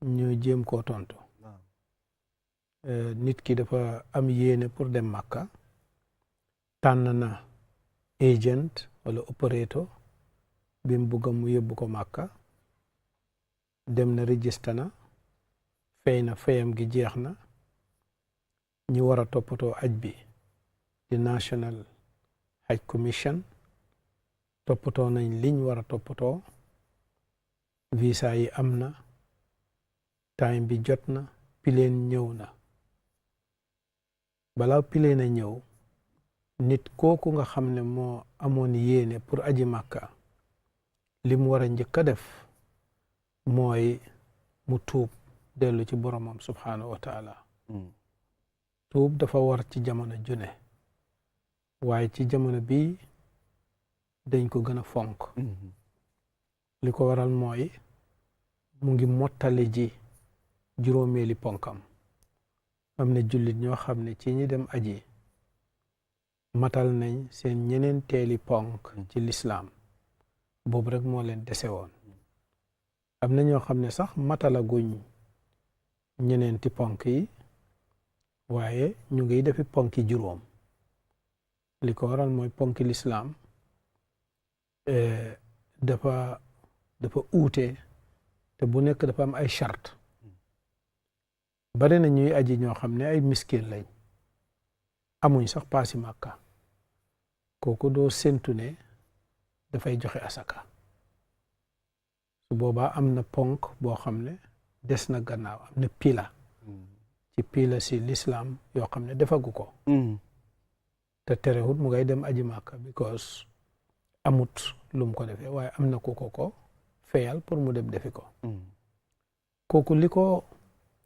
ñu jéem koo tontu. Nit ki dafa am yéene pour dem Makka tànn na agent wala operator bi mu bugg mu yóbbu ko Makka dem na register na fay na fayam gi jeex na ñi war a toppatoo aj bi di National Hajj Commission toppatoo nañ liñ war a toppatoo visa yi am na time bi jot na pileen ñëw na balaa pileen a ñëw nit kooku nga xam ne moo amoon yéene pour aji Makka li mu war a njëkk a def mooy mu tuub dellu ci boromam subhanahu wa taala tuub dafa war ci jamono june waaye ci jamono bi dañ ko gën a fonk li ko waral mooy mu ngi mottali ji juróomeeli ponkam am na jullit ñoo xam ne ci ñi dem aji matal nañ seen ñeneen teeli ponk ci lislaam boobu rek moo leen dese woon am na ñoo xam ne sax matala guñ ñeneenti ponk yi waaye ñu ngi defi ponki juróom li ko waral mooy ponki lislaam dafa uute te bu nekk dafa am ay charte bari na ñuy aji ñoo xam ne ay miskin lañ amuñ sax paasi Makka kooku doo séntu ne dafay joxe asaka su boobaa am na ponk boo xam ne des na gannaaw am na pila ci pila si l'islam yoo xam ne defagu ko te terewut mu ngay dem aji màkka because amut lum ko defee waaye am na ko feyal pour mu dem defi ko kooku li ko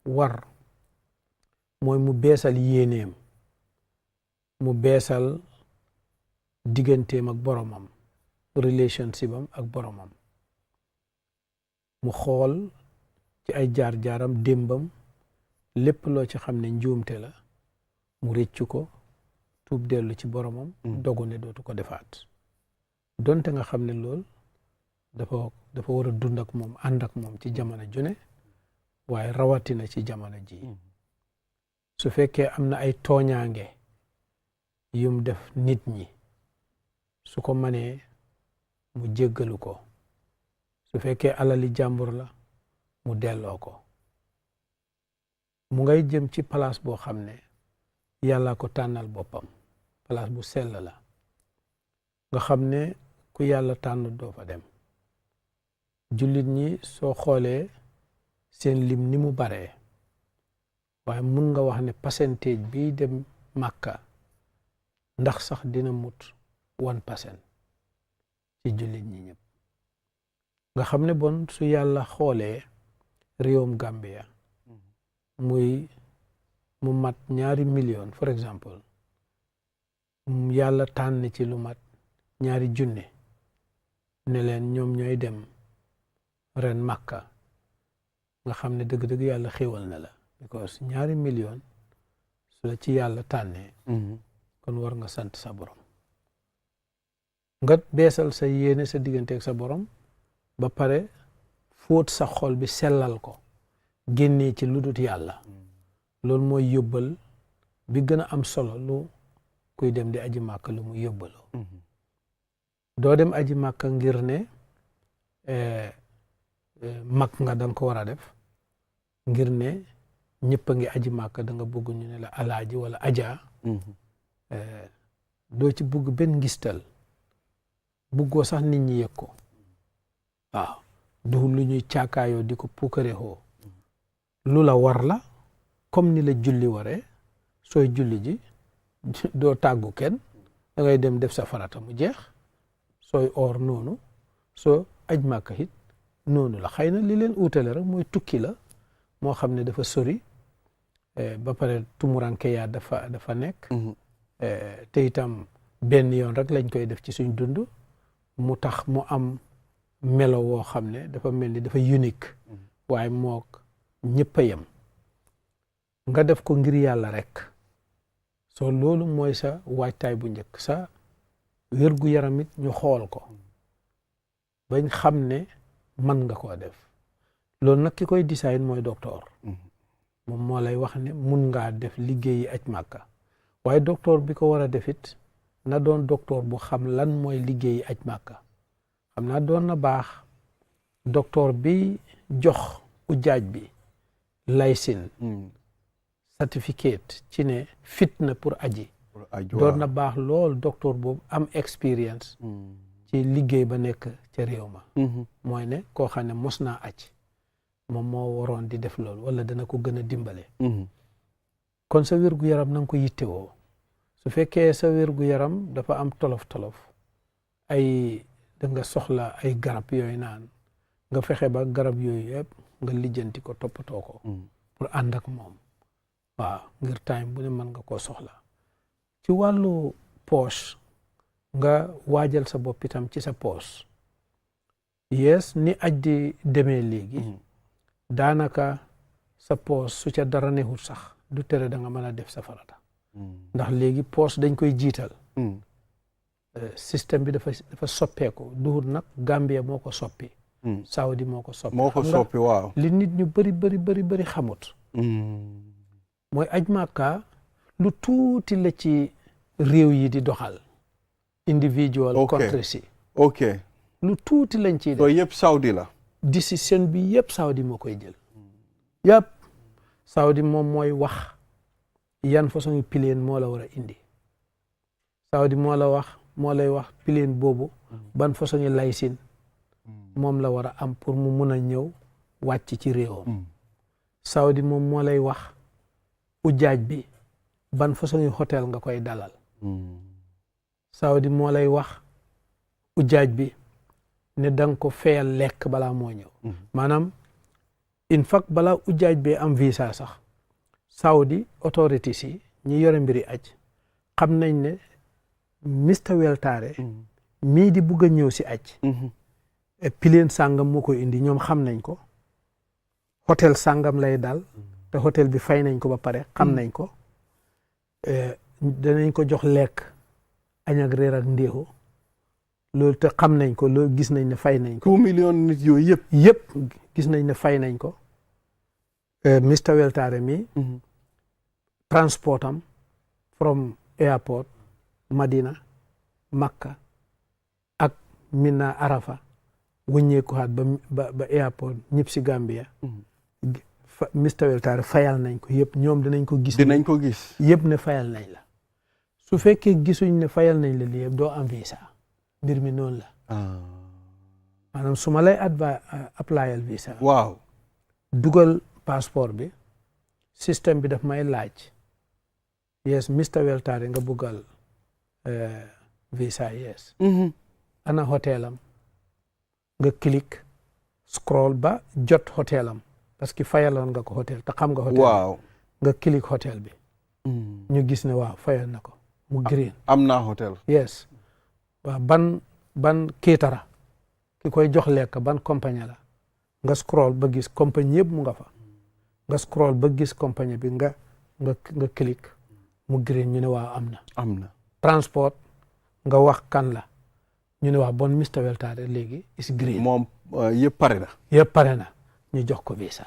war mooy mu beesal yéeneem mu beesal digganteem ak boromam relationship am ak boromam mu xool ci ay jaar-jaaram démbam lépp loo ci xam ne njuumte la mu rëccu ko tuub dellu ci boromam dogu ne dootu ko defaat donte nga xam ne lool dafa war a dund ak moom ànd ak moom ci jamono june waaye rawatina ci jamono ji su fekkee am na ay tooñaange yum def nit ñi su ko manee mu jéggalu ko su fekkee alali jàmbur la mu delloo ko mu ngay jëm ci place boo xam ne yàlla ko tànnal boppam place bu sell la nga xam ne ku yàlla tànn doo fa dem jullit ñi soo xoolee seen lim ni mu baree waaye mun nga wax ne percentage bi dem Makka ndax sax dina mut 1% ci jullit ñi ñëpp nga xam ne bon su yàlla xoolee réewum Gambia mu mat 2 million for exemple yàlla tànn ci lu mat 2 junne ne leen ñoom ñooy dem ren Makka nga xam ne dëgg-dëgg yàlla xéwal na la because 2 million su la ci yàlla tànnee kon war nga sant sa borom nga beesal sa yéene sa digganteeg sa borom ba pare fóot sa xol bi sellal ko génnee ci lu dut yàlla loolu mooy yóbbal bi gën a am solo lu kuy dem di aji màkka lu mu yóbbaloo doo dem aji màkka ngir ne mag nga danga ko war a def ngir ne ñëpp a ngi aji màkka da nga bëgg ñu ne la alaaji wala ajaa doo ci bëgg benn ngistal bëggoo sax nit ñi yëg ko waaw du lu ñuy caakaayoo di ko puukarexoo lu la war la comme ni la julli waree sooy julli ji doo tàggu kenn da ngay dem def sa farata mu jeex sooy oor noonu soo aj màkka it noonu la xëy na li leen uutale rek mooy tukki la moo xam ne dafa sori ba pare tumuranke yaa dafa nekk te itam benn yoon rek lañ koy def ci suñ dund mu tax mu am melo woo xam ne dafa mel ni dafa unique waaye mook ñëpp a yem nga def ko ngir yàlla rek soo loolu mooy sa waajtaay bu njëkk sa wérgu yaram it ñu xool ko bañ xam ne mën nga koo def loolu nag ki koy decide mooy docteur moom moo lay wax ne mun ngaa def liggéeyi aj màkka waaye docteur bi ko war a def it na doon docteur bu xam lan mooy liggéeyi aj màkka xam naa doon na baax docteur bi jox ujaaj bi licence certificate ci ne fit na pour aji doon na baax lool docteur boobu am expérience ci liggéey ba nekk ca réew ma mooy ne koo xam ne mos naa aj moom moo waroon di def loolu wala dana ko gën a dimbale kon sa wérgu yaram na nga ko yittewoo su fekkee sa wérgu yaram dafa am tolof-tolof ay da nga soxla ay garab yooyu naan nga fexe ba garab yooyu yëpp nga lijjanti ko toppatoo ko pour ànd ak moom waaw ngir time bu ne mën nga koo soxla ci wàllu poche nga waajal sa bopp itam ci sa poche yes ni aj di demee léegi daanaka sa poche su ca dara nexul sax du tere da nga mën a def sa farata ndax léegi poche dañ koy jiital système bi dafa soppeeku duhut nag Gambia moo ko soppi Saudi moo ko soppi waaw li nit ñu bëri xamut mooy aj Makka lu tuuti la ci réew yi di doxal individual countries yi lu tuuti lañ ciy def yëpp Saudi la décision bi yëpp Saudi moo koy jël yëpp Saudi moom mooy wax yan façon pileen moo la war a indi Saudi moo lay wax pileen boobu ban façon laysin moom la war a am pour mu mun a ñëw wàcc ci réewam Saudi moom moo lay wax ujaaj bi ban façon hôtel nga koy dalal Saudi moo lay wax ujaaj bi ne danga ko feyal lekk balaa moo ñëw maanaam in fact balaa ujaaj bee am visa sax Saudi authorities yi ñi yore mbiri aj xam nañ ne Mr Weltare mii di bugg a ñëw si aj pileen sàngam moo koy indi ñoom xam nañ ko hôtel sàngam lay dal te hôtel bi fay nañ ko ba pare xam nañ ko danañ ko jox lekk añ ak reer ak ndéexu loolu te xam nañ ko loolu gis nañ ne fay nañ ko 2 million nit yooyu yëpp gis nañ ne fay nañ ko Mr Weltare mi transport am from airport Madina Makka ak Mina Arafa wëññeeku xaat ba airport ñëpp si Gambia Mr Weltare fayal nañ ko yëpp ñoom dinañ ko gis yëpp ne fayal nañ la su fekkee gisuñ ne fayal nañ la lii yëpp doo am visa mbir mi noonu la maanaam su ma lay applyal visa waaw dugal passeport bi système bi daf may laaj yes Mr Weltare nga buggal visa yes ana hotelam nga click scroll ba jot hotelam parce que fayaloon nga ko hotel te xam nga hotel waaw nga click hotel bi ñu gis ne waaw fayal na ko mu green am naa hotel yes waaw ban kéetara ki koy jox lekk ban compagnie la nga scroll ba gis compagnie yëpp mu nga fa nga scroll ba gis compagnie bi nga click mu green ñu ne waaw am na transport nga wax kan la ñu ne wax bon Mr Weltare léegi is green moom yëpp pare na ñu jox ko visa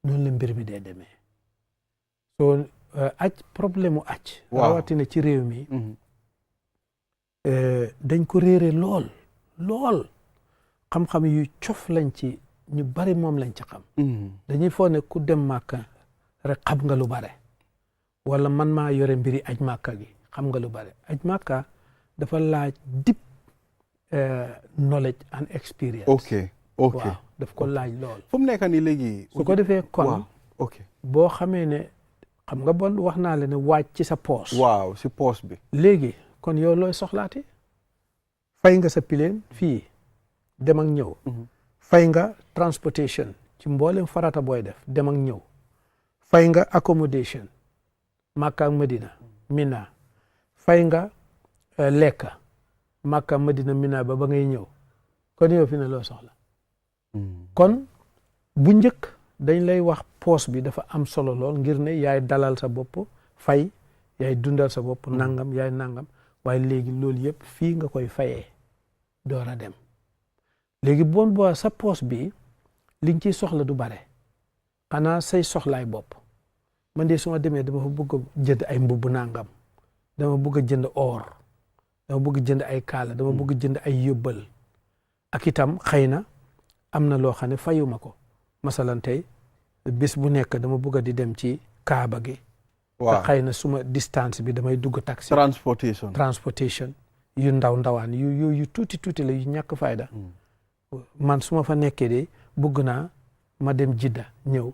noonu la mbir mi dee demee so aj problème mu aj rawatina ci réew mi dañ ko réere lool xam-xam yu cof lañ ci ñu bari moom lañ ci xam dañuy foog ne ku dem màkka rek xam nga lu bare wala man maa yore mbiri aj màkka gi xam nga lu bare aj màkka dafa laaj deep knowledge and experience ok waaw daf ko laaj lool fu mu nekk nii léegi su ko defee kon boo xamee ne xam nga bon wax naa la ne waaj ci sa poos waaw si poos bi léegi kon yow looy soxlaati fay nga sa pileen fii dem ak ñëw fay nga transportation ci mboolem farata booy def dem ak ñëw fay nga accommodation Makka ak Medina Mina fay nga lekka Makka Medina Mina ba ngay ñëw kon yow fi ne loo soxla kon bu njëkk dañ lay wax poos bi dafa am solo lool ngir ne yaay dalal sa bopp fay yaay dundal sa bopp nangam yaay nangam waaye léegi loolu yëpp fii nga koy fayee door a dem léegi bon boo sa poos bi li nga ciy soxla du bare xanaa say soxlaay bopp man de su ma demee dama fa bëgg a jënd ay mbubb nangam dama bëgg a jënd or dama bëgg jënd ay kaala dama bëgg jënd ay yóbbal ak itam xëy na am na loo xam ne fayuma ko masalan tey bis bu nekk dama bëgg di dem ci Kaaba gi waaw xëy na suma distance bi damay dugg taxi transportation yu ndawaan yu tuuti la yu ñàkk fayda man su ma fa nekkee de bëgg naa ma dem Jidda ñëw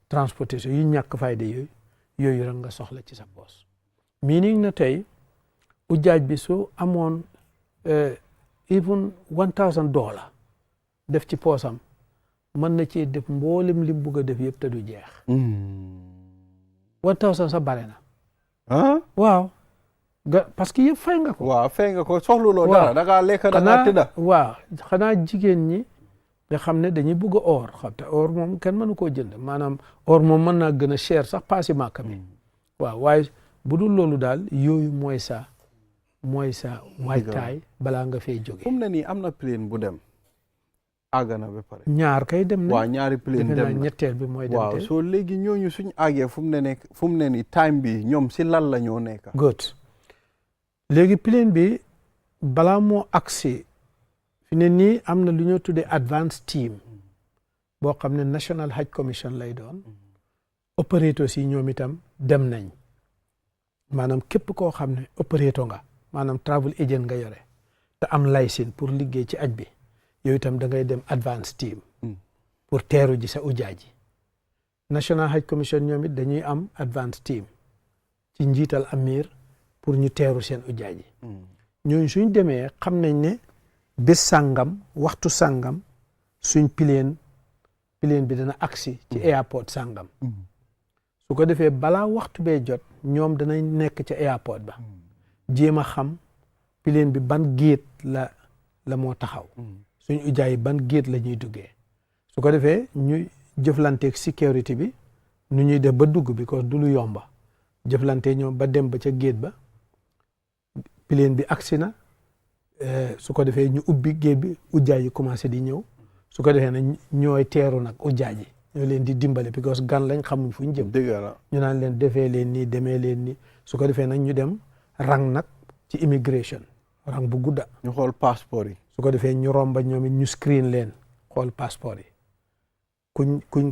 transportation yu ñàkk fayda yooyu rek nga soxla ci sa poos meaning na tey ujaaj bi su amoon even $1,000 def ci poosam mën na ci def mboolem lim bugg a def yëpp te du jeex 1,000 sa bare na waaw parce que yëpp fay nga ko waaw fay nga ko soxluloo dara da ngaa lekk da ngaa tëdda waaw xanaa jigéen ñi nga xam ne dañuy bugg a or xam te or moom kenn mënu koo jënd maanaam or moom mën naa gën a cher sax paasi màkka mi waaw waaye bu dul loolu daal yooyu mooy sa waajtaay balaa nga fay jóge fu mu ne nii am na plane bu dem àgg na ba pare ñaar kay dem na waaw ñaari plane dem na ñetteel bi mooy dem waaw soo léegi ñooñu suñ àggee fu mu ne nii time bi ñoom si lan la ñoo nekk good léegi plane bi balaa moo agsi fi ne nii am na lu ñoo tuddee advance team boo xam ne National Hajj Commission lay doon opérateurs yi ñoom itam dem nañ maanaam képp koo xam ne opérateur nga maanaam travel agent nga yore te am licence pour liggéey ci aj bi yow itam da ngay dem advance team pour teeru ji sa ujaaji National Hajj Commission ñoom it dañuy am advance team ci njiital amir pour ñu teeru seen ujaaji ñooñu suñ demee xam nañ ne bés sàngam waxtu sàngam suñ plane bi dana agsi ci airport sàngam su ko defee balaa waxtu bee jot ñoom danañ nekk ci airport ba jéem a xam plane bi ban gate la moo taxaw suñ ujaay ban gate la ñuy duggee su ko defee ñu jëflanteeg sécurité bi nu ñuy def ba dugg bi ko du lu yomba jëflante ñoom ba dem ba ca gate ba plane bi agsi na su ko defee ñu ubbi gate bi ujaay yi commencé di ñëw su ko defee nag ñooy teeru nag ujaay yi ñoo leen di dimbale because gan lañ xamuñ fu ñu jëm ñu naan leen defee leen nii demee leen nii su ko defee nag ñu dem rang nag ci immigration rang bu gudda ñu xool passeport yi su ko defee ñu romba ñoom it ñu screen leen xool passeport yi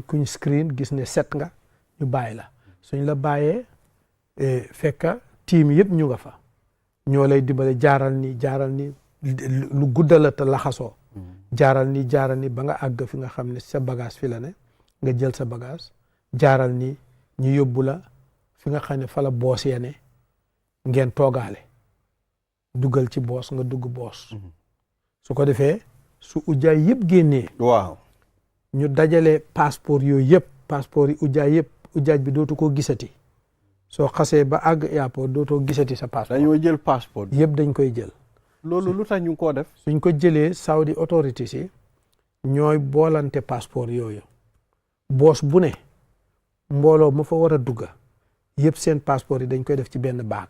kuñ screen gis ne set nga ñu bàyyi la suñ la bàyyee fekka team yëpp ñu nga fa ñoo lay dimbale jaaral ni lu gudda la te laxasoo jaaral ni ba nga àgg fi nga xam ne sa bagage fi la ne nga jël sa bagage jaaral ni ñu yóbbu la fi nga xam ne fa la boos ya ne ngeen toogaale dugal ci boos nga dugg boos su ko defee su ujaay yëpp génnee waaw ñu dajale passeport yooyu yëpp passeport yi ujaaj bi dootu ko gisati soo xasee ba àgg airport dootoo gisati sa passeport dañoo jël passeport yëpp dañ koy jël loolu lu tax ñu koo def suñ ko jëlee Saudi authorities yi ñooy boolante passeport yooyu boos bu ne mbooloo ma fa war a dugga yëpp seen passeport yi dañ koy def ci benn baag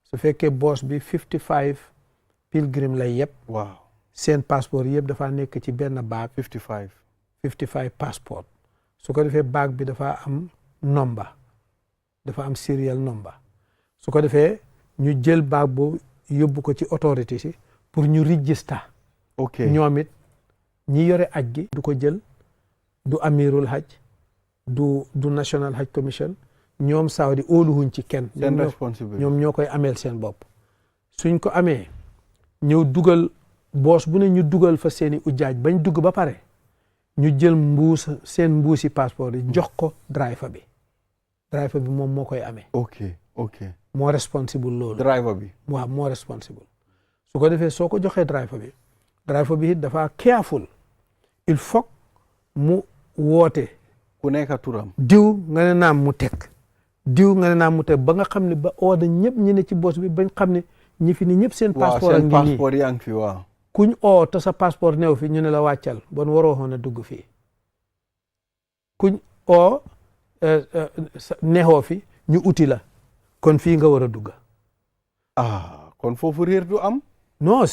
su fekkee boos bi 55 pilgrim lay yëpp waaw seen passeport yëpp dafa nekk ci benn baag 55 passeport su ko defee baag bi dafa am number dafa am serial number su ko defee ñu jël baag boobu yóbbu ko ci autorité si pour ñu register ñoom it ñi yore aj gi du ko jël du amirul haj du national haj commission ñoom Saudi óoluwuñ ci kenn seen responsabilité ñoom ñoo koy ameel seen bopp suñ ko amee ñëw dugal boos bu ne ñu dugal fa seeni ujaaj bañ dugg ba pare ñu jël seen mbuusi passeport yi jox ko driver bi moom moo koy amee moo responsible loolu driver bi waaw moo responsible su ko defee soo ko joxee driver bi it dafa careful il faut mu woote ku nekk turam diw nga ne naam mu teg ba nga xam ne ba ooda ñëpp ñi ne ci boos bi bañ xam ne ñi fi ni ñëpp seen passeport a ngi nii yaa ngi fi waaw kuñ oo te sa passeport new fi ñu ne la wàccal bon waroo xoon a dugg fii kuñ oo neexoo fi ñu uti la kon fii nga war a dugg kon foofu réer du am non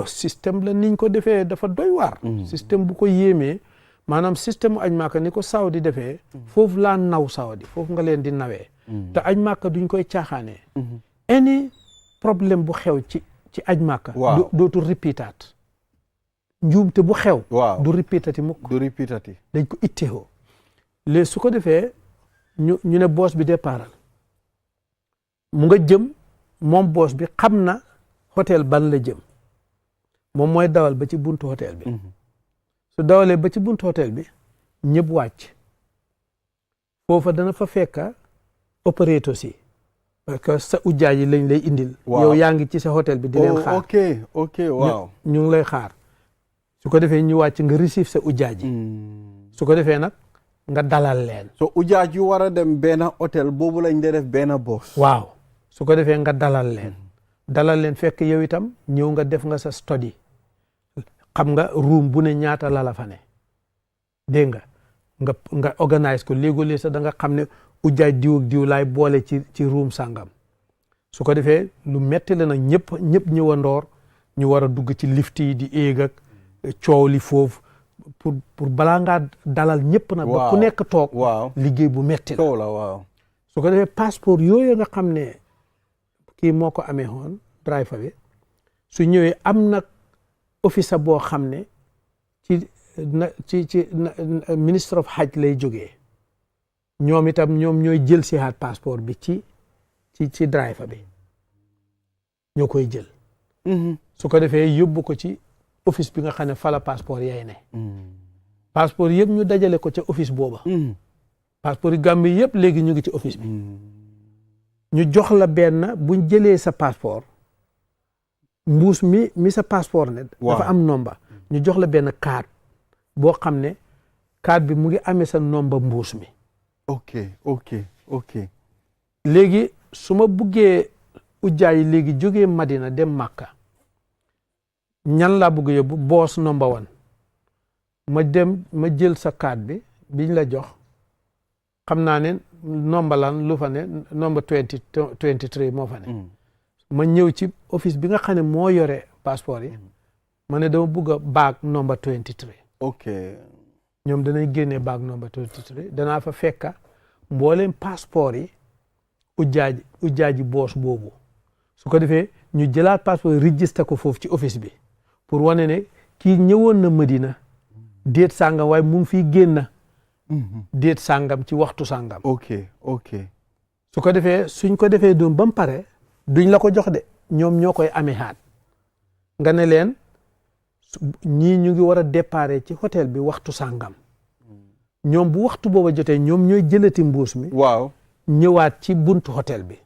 système la niñ ko defee dafa doy waar système bu ko yéemee maanaam système aj Makka ni ko Saudi defee foofu laa naw Saudi foofu nga leen di nawee te aj Makka duñ koy caaxaanee any problème bu xew ci aj Makka dootu repeatat njuumte bu xew du repeatati mukk dañ ko ittewoo léegi su ko defee ñu ne boos bi départal mu nga jëm moom boos bi xam na hôtel ban la jëm moom mooy dawal ba ci buntu hôtel bi su dawalee ba ci buntu hôtel bi ñëpp wàcc foofa dana fa fekka opérateur si parce que sa ujjaaj yi lañ lay indil yow yaa ngi ci sa hôtel bi di leen xaar waaw ñu ngi lay xaar su ko defee ñu wàcc nga receive sa ujjaaj yi su ko defee nag nga dalal leen so ujjaaj yu war a dem benn hôtel boobu lañ dee def benn boos waaw su ko defee nga dalal leen fekk yow itam ñëw nga def nga sa study xam nga room bu ne ñaata la fa ne dégg nga organise ko léegi sax da nga xam ne ujjaaj diw ak diw laay boole ci room sàngam su ko defee lu metti la nag ñëpp ñëwandoor ñu war a dugg ci lift yi di éeg ak coow li foofu pour balaa ngaa dalal ñëpp nag ba ku nekk toog liggéey bu metti la waaw su ko defee passeport yooyu nga xam ne kii moo ko amee woon driver bi su ñëwee am nag officer boo xam ne ci ministre of hajj lay jógee ñoom itam ñooy jël si haat passeport bi ci driver bi ñoo koy jël su ko defee yóbbu ko ci office bi nga xam ne fala passeport yaay ne passeport yëpp ñu dajale ko ca office booba passeport yi Gambie yëpp léegi ñu ngi ci office bi ñu jox la benn buñ jëlee sa passeport mbuus mi sa passeport ne dafa am nomba ñu jox la benn carte boo xam ne carte bi mu ngi amee sa nomba mbuus mi ok léegi su ma buggee ujjaa yi léegi jógee Madina dem Makka ñan laa bugg yóbbu boos number 1 ma jël sa carte bi biñ la jox xam naa ne nomba lan lu fa ne nomba 23 moo fa ne ma ñëw ci office bi nga xam ne moo yore passeport yi ma ne dama bugg a baag nomba 23 ok ñoom danay génnee baag nomba 23 danaa fa fekka mbooleem passeport yi ujjaaji boos boobu su ko defee ñu jëlaat passeport registré ko foofu ci office bi pour wane ne kii ñëwoon na Medina déet sàngam waaye mu ngi fii génn déet sàngam ci waxtu sàngam ok su ko defee suñ ko defee doom ba mu pare duñ la ko jox de ñoom ñoo koy amee xaat nga ne leen ñii ñu ngi war a déparé ci hôtel bi waxtu sàngam ñoom bu waxtu booba jotee ñoom ñooy jëlati mbuus mi ñëwaat ci buntu hôtel bi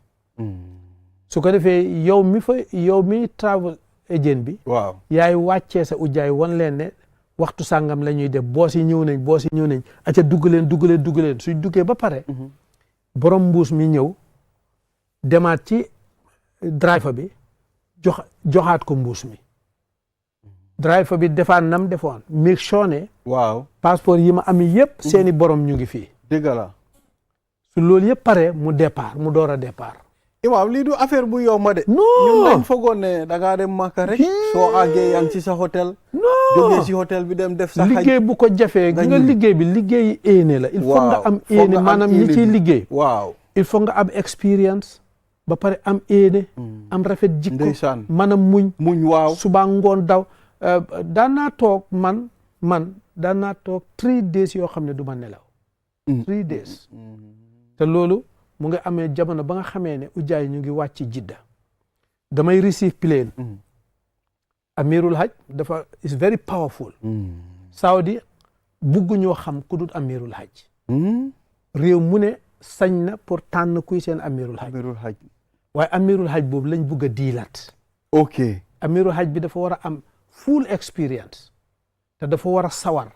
su ko defee yow mi travel agent bi yaay wàccee sa ujjaay wan leen ne waxtu sàngam la ñuy def boos yi ñëw nañ aca dugg leen suñ duggee ba pare borom mbuus mi ñëw demaat ci driver bi joxaat ko mbuus mi driver bi defaat nam defoon make sure ne passeport yi ma am yëpp seeni borom ñu ngi fii dëgg la su loolu yëpp pare mu door a départ Imam lii du affaire bu yomb de ñun dañ foogoon ne da ngaa dem Makka rek soo àggee yaa ngi ci sa hôtel jógee ci hôtel bi dem def sa xaj liggéey bu ko jafee gi nga liggéey bi liggéey éene la il faut nga am éene maanaam ñi ciy liggéey il faut nga am expérience ba pare am éene am rafet jikko maanaam muñ suba ngoon daw daan naa toog man daan naa toog 3 days yoo xam ne du ma nelaw 3 days te loolu mu ngi amee jamono ba nga xamee ne ujjaay ñu ngi wàcc Jidda damay receive plane amirul haj dafa is very powerful Saudi bugg ñoo xam ku dul amirul haj réew mu ne sañ na pour tànn kuy seen amirul haj waaye amirul haj boobu lañ bugg a diilaat amirul haj bi dafa war a am full experience te dafa war a sawar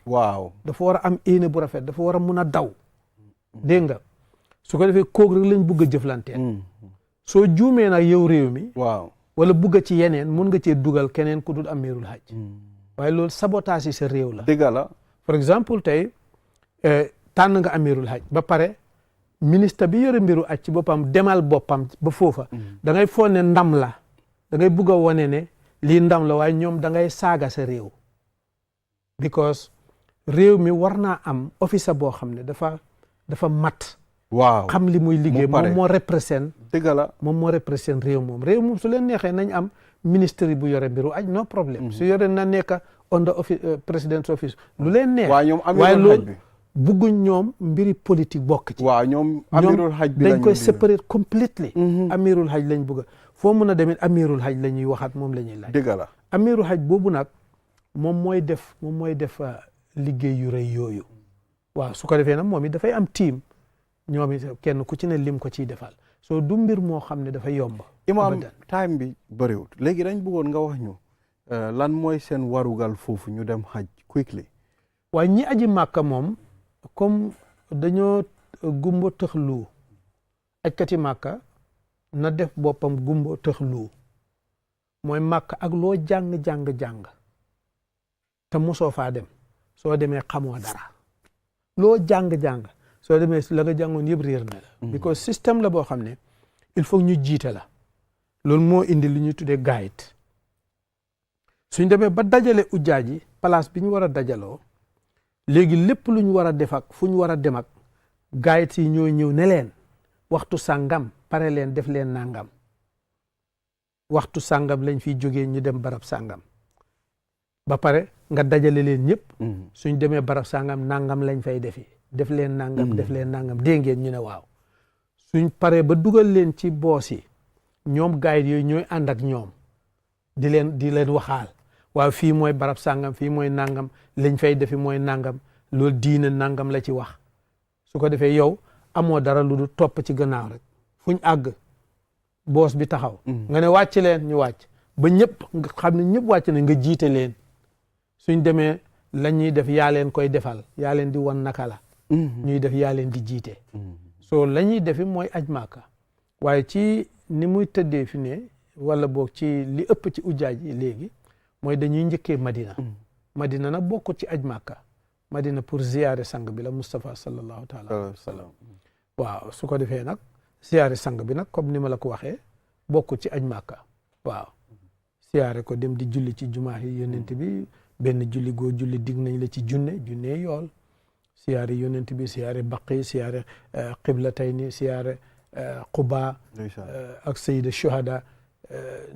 dafa war a am éene bu rafet dafa war a mun a daw dégg nga su ko defee koog rek lañ bugg a jëflanteel soo juumee nag yow réew mi wala bugg ci yeneen mun nga cee dugal keneen ku dul amirul haj waaye loolu sabotage yi sa réew la dëgg la par exemple tey tànn nga amirul haj ba pare ministre bi yore mbiru aj ci boppam demal boppam ba foofa da ngay foog ne ndam la da ngay bugg a wane ne lii ndam la waaye ñoom da ngay saaga sa réew because réew mi war naa am officer boo xam ne dafa mat xam li muy liggéey moom moo représente dëgg la moom moo représente réew moom su leen neexee nañ am ministre bu yore mbiru aj no problème su yore na nekk under office président's office lu leen neex waaye loolu bugguñ ñoom mbiri politique bokk ci ñoom amirul haj bi dañ koy séparer completely amirul haj lañ bugg foo mun a demit amirul haj la ñuy waxaat moom la ñuy laaj dëgg la amirul haj boobu nag moom mooy def liggéey yu rëy yooyu waaw su ko defee nag moom it dafay am team ñoom it kenn ku ci ne lim ko ciy defal soo du mbir moo xam ne dafa yomb Imam time bi bëriwut léegi dañ bëggoon nga wax ñu lan mooy seen warugal foofu ñu dem haj quickly waaye ñi aji màkka moom comme dañoo gumba tëxlu ajkati màkka na def boppam gumba tëxlu mooy màkka ak loo jàng te mosoo faa dem soo demee xamoo dara loo jàng soo demee la nga jàngoon yëpp réer na la because système la boo xam ne il faut ñu jiite la loolu moo indi li ñuy tuddee guide suñ demee ba dajale ujjaa ji place bi ñu war a dajaloo léegi lépp lu ñu war a def ak fu ñu war a dem ak guide yi ñoo ñëw ne leen waxtu sàngam pare leen def leen nangam waxtu sàngam lañ fiy jógee ñu dem barab sàngam ba pare nga dajale leen ñëpp suñ demee barab sàngam nangam lañ fay defi def leen nangam dégg ngeen ñu ne waaw suñ paree ba dugal leen ci boos yi ñoom guide yooyu ñooy ànd ak ñoom di leen waxaal waaw fii mooy barab sàngam fii mooy nangam lañ fay defi mooy nangam loolu diine nangam la ci wax su ko defee yow amoo dara lu du topp ci gannaaw rek fuñ àgg boos bi taxaw nga ne wàcc leen ñu wàcc ba ñëpp nga xam ne ñëpp wàcc na nga jiite leen suñ demee la ñuy def yaa leen koy defal yaa leen di wan naka la ñuy def yaa leen di jiite so la ñuy defi mooy aj Màkka waaye ci ni muy tëddee fi ne wala boog ci li ëpp ci ujaaj yi léegi mooy dañuy njëkkee Madina Madina nag bokkut ci aj Màkka Madina pour ziyaare sang bi la Mustafa sallallahu taala alayhi wa sallam waaw su ko defee nag ziyaare sang bi nag comme ni ma la ko waxee bokkut ci aj Màkka waaw ziyaare ko dem di julli ci jumaa yi yonent bi benn julli goo julli dig nañ la ci junne yool siyaare yonent bi siyaare baqi siyaare qiblatayni siyaare Quba ak Sayyida Shuhada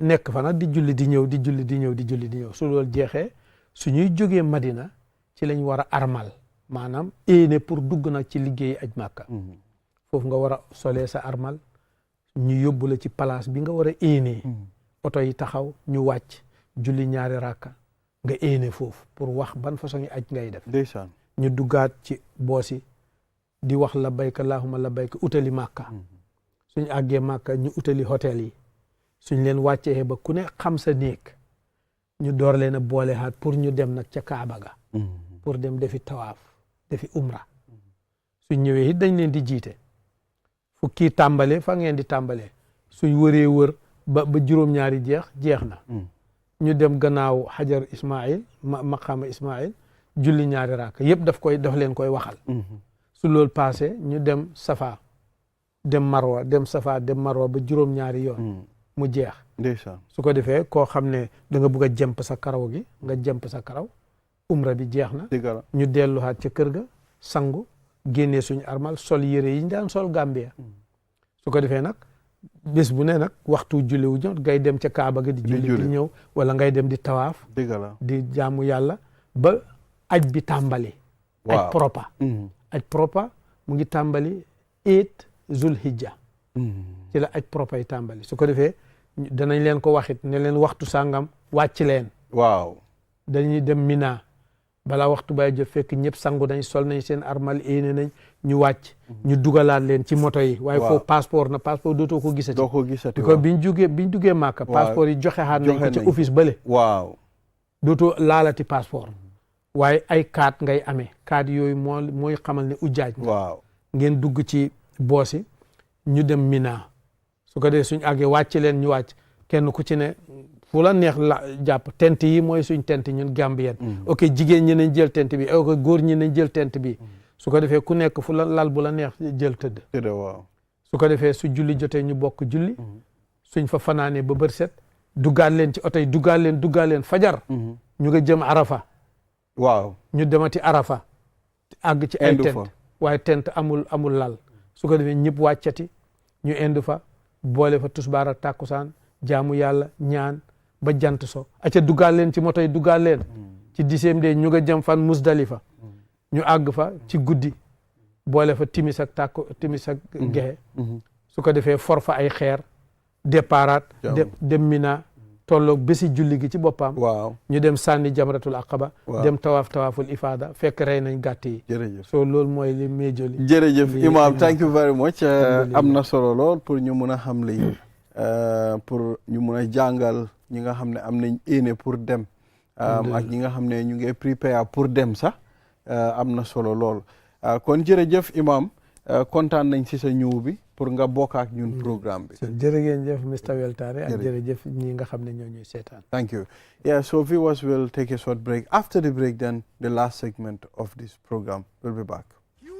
nekk fa nag di julli di ñëw su loolu jeexee su ñuy jógee Madina ci lañ war a armal maanaam éene pour dugg nag ci liggéey aj Màkka foofu nga war a solee sa armal ñu yóbbu la ci place bi nga war a éenee oto yi taxaw ñu wàcc julli ñaari rakka nga éene foofu pour wax ban façon yi aj ngay def ndeysaan ñu duggaat ci boosi di wax labbayka allahumma labbayka utali Màkka suñ àggee Màkka ñu utali hôtel yi suñ leen wàccee ba ku ne xam sa néeg ñu door leen a boole haat pour ñu dem nag ca Kaaba ga pour dem defi tawaaf defi umra suñ ñëwee it dañ leen di jiite fu kii tàmbalee fa ngeen di tàmbalee suñ wëree wër ba juróom-ñaari jeex na ñu dem gannaaw xajar Ismaïl maqaama Ismaïl julli ñaari raaka yëpp daf leen koy waxal su loolu passé ñu dem Safa dem Marwa dem Safa dem Marwa ba juróom-ñaari yoon mu jeex ndeysaan su ko defee koo xam ne da nga bëgg a jemp sa karaw gi nga jemp sa karaw umra bi jeex na ñu delluwaat ca kër ga sangu génnee suñu armal sol yére yi ñu daan sol Gambia su ko defee nag bés bu ne nag waxtu julli wu ñëw ngay dem ca Kaaba ga di julli di ñëw wala ngay dem di tawaaf di jaamu yàlla ba aj bi tàmbali aj propa aj propa mu ngi tàmbali 8 Zulhijja ci la aj propa yi tàmbali su ko defee danañ leen ko waxit ne leen waxtu sàngam wàcc leen waaw dañuy dem Mina balaa waxtu bay jot fekk ñëpp sangu nañ sol nañ seen armal éene nañ ñu wàcc ñu dugalaat leen ci moto yi waaye foofu passeport dootoo ko gisati ko biñ duggee Màkka passeport yi joxe xaat nañ ko ci office bële waaw dootoo laalati passeport waaye ay kaat ngay amee kaat yooyu mooy xamal ne ujaaj waaw ngeen dugg ci boosi ñu dem Mina su ko dee suñ àggee wàcc leen ñu wàcc kenn ku ci ne fu la neex la jàpp tent yi mooy suñ tent ñun Gambien ok jigéen ñi nañ jël tent bi ok góor ñi nañ jël tent bi su ko defee ku nekk fu la lal bu la neex jël tëdd waaw su ko defee su julli jotee ñu bokk julli suñ fa fanaanee ba bër set duggaat leen ci oto yi duggaat leen fajar ñu nga jëm Arafa waaw ñu demati Arafa àgg ci ay tent waaye tent amul lal su ko defee ñëpp wàccati ñu indu fa boole fa tusbaar ak tàkkusaan jaamu yàlla ñaan ba jant so aca duggaal leen ci moto yi duggaal leen ci 10e de ñu nga jëm fan Musdalifa ñu àgg fa ci guddi boole fa timis ak gexe su ko defee for fa ay xeer déparaat dem Mina tolloog bési julli gi ci boppam waaw ñu dem sànni jamratul aqaba dem tawaaful ifada fekk rey nañ gàtt yi jërëjëf so loolu mooy li méjoli jërëjëf imam thank you very much am na solo lool pour ñu mun a xam li pour ñu mun a jàngal ñi nga xam ne am nañ éene pour dem ak ñi nga xam ne ñu ngi prépare pour dem sax am na solo lool kon jërëjëf imam kontaan nañ si sa ñëw bi pour nga bokk ak ñun programme bi jërëjëf Mr. Weltare ak jërëjëf ñi nga xam ne ñoo ñuy seetaan thank you yeah so viewers will take a short break after the break then the last segment of this program will be back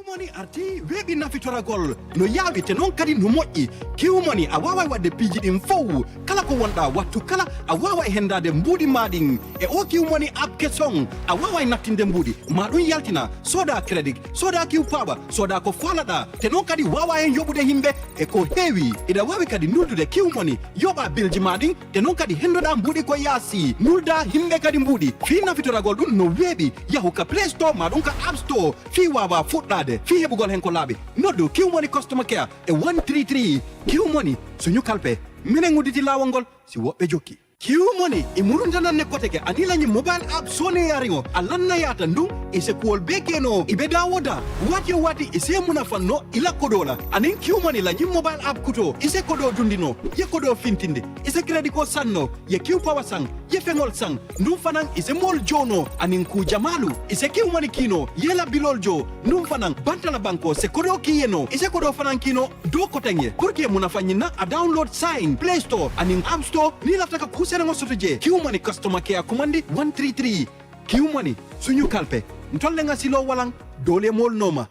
Kiwmoni arti weɓi nafitoragol no yaawi te noon kadi no moƴƴi Kiwmoni a wawa wadde piiji ɗin fof kala ko wonɗa wattu kala a wawa hendade mbuuɗi maɗin e o Kiwmoni app keson a wawa nattinde mbuuɗi ma ɗum yaltina soda crédit soda kiw paɓa soda ko falaɗa te noon kadi wawa hen yoɓude himɓe e ko heewi iɗa wawi kadi nuldude Kiwmoni yoɓa bilji maɗin te noon kadi hendoɗa mbuuɗi ko yaasi nulda himɓe kadi mbuuɗi fi nafitoragol ɗum no weeɓi yahu ka play store ma ɗum ka app store fi wawa fuɗɗade fi heɓugol hen ko laaɓi noddu Kiwmoni customer care e 133 Kiwmoni suñu kalpe minen udditi laawol ngol si woɓɓe jokki Q-Money imurundana nekoteke anila nyi mobile app sone yaringo alanna yata ndung ise kuol bekeno ibeda woda wati ise munafanno ila kodola anin Q-Money la nyi mobile app kuto ise kodo dundino ye kodo fintinde ise credit ko sanno ye Q power sang ye fengol sang ndum fanan ise mol jono anin ku jamalu ise Q-Money kino yela bilol jo ndum fanan bantala banko se kodo kiyeno ise kodo fanan kino do kotenge kurke munafanyina a download sign Play Store anin App Store ni laftaka kusere ngosoto je Q-Money customer care commandi 133 Q-Money suñu kalpe ntolle nga silo walang dole mol noma.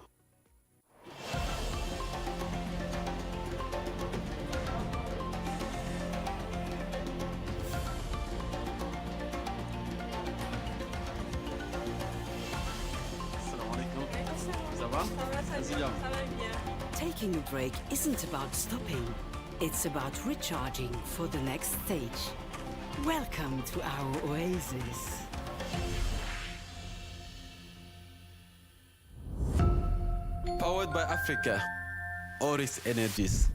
Taking a break isn't about stopping. It's about recharging for the next stage. Welcome to our oasis. Powered by Africa, Oris Energies.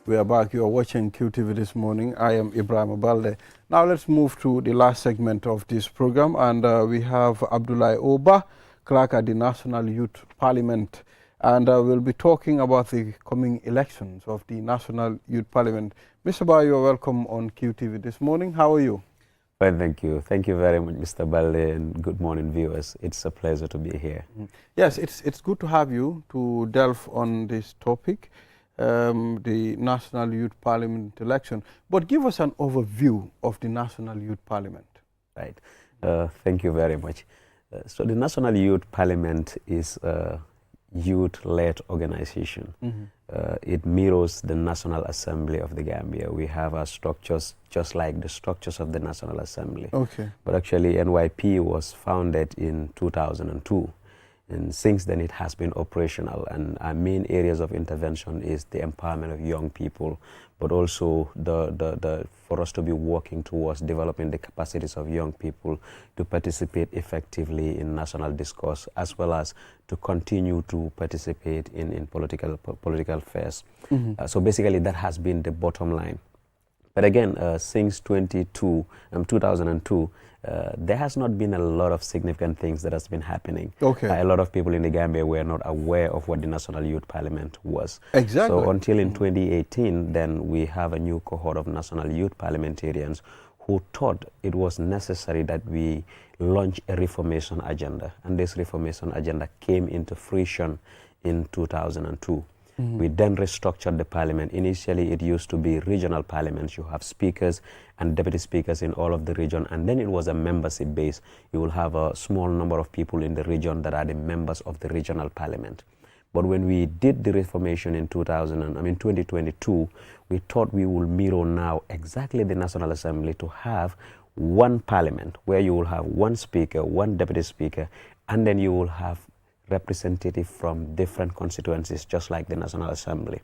We are back. You are watching QTV this morning. I am Ibrahim Balde. Now let's move to the last segment of this program, and we have Abdoulaye Oba, clerk at the National Youth Parliament, and we'll be talking about the coming elections of the National Youth Parliament. Mr. Ba, you are welcome on QTV this morning. How are you? Fine, thank you. Thank you very much, Mr. Balde, and good morning, viewers. It's a pleasure to be here. Yes, it's good to have you to delve on this topic, the National Youth Parliament election. But give us an overview of the National Youth Parliament. Right. Thank you very much. So the National Youth Parliament is a youth-led organization. It mirrors the National Assembly of the Gambia. We have our structures just like the structures of the National Assembly. Okay. But actually NYP was founded in 2002. And since then, it has been operational, and our main areas of intervention is the empowerment of young people, but also for us to be working towards developing the capacities of young people to participate effectively in national discourse, as well as to continue to participate in political affairs. So basically, that has been the bottom line. But again, since 2002, there has not been a lot of significant things that has been happening. Okay. A lot of people in the Gambia were not aware of what the National Youth Parliament was. Exactly. So until in 2018, then we have a new cohort of National Youth Parliamentarians who thought it was necessary that we launch a reformation agenda. And this reformation agenda came into fruition in 2002. We then restructured the parliament. Initially, it used to be regional parliaments. You have speakers and deputy speakers in all of the region, and then it was a membership base. You will have a small number of people in the region that are the members of the regional parliament. But when we did the reformation in 2022, we thought we will mirror now exactly the National Assembly to have one parliament where you will have one speaker, one deputy speaker, and then you will have representative from different constituencies, just like the National Assembly.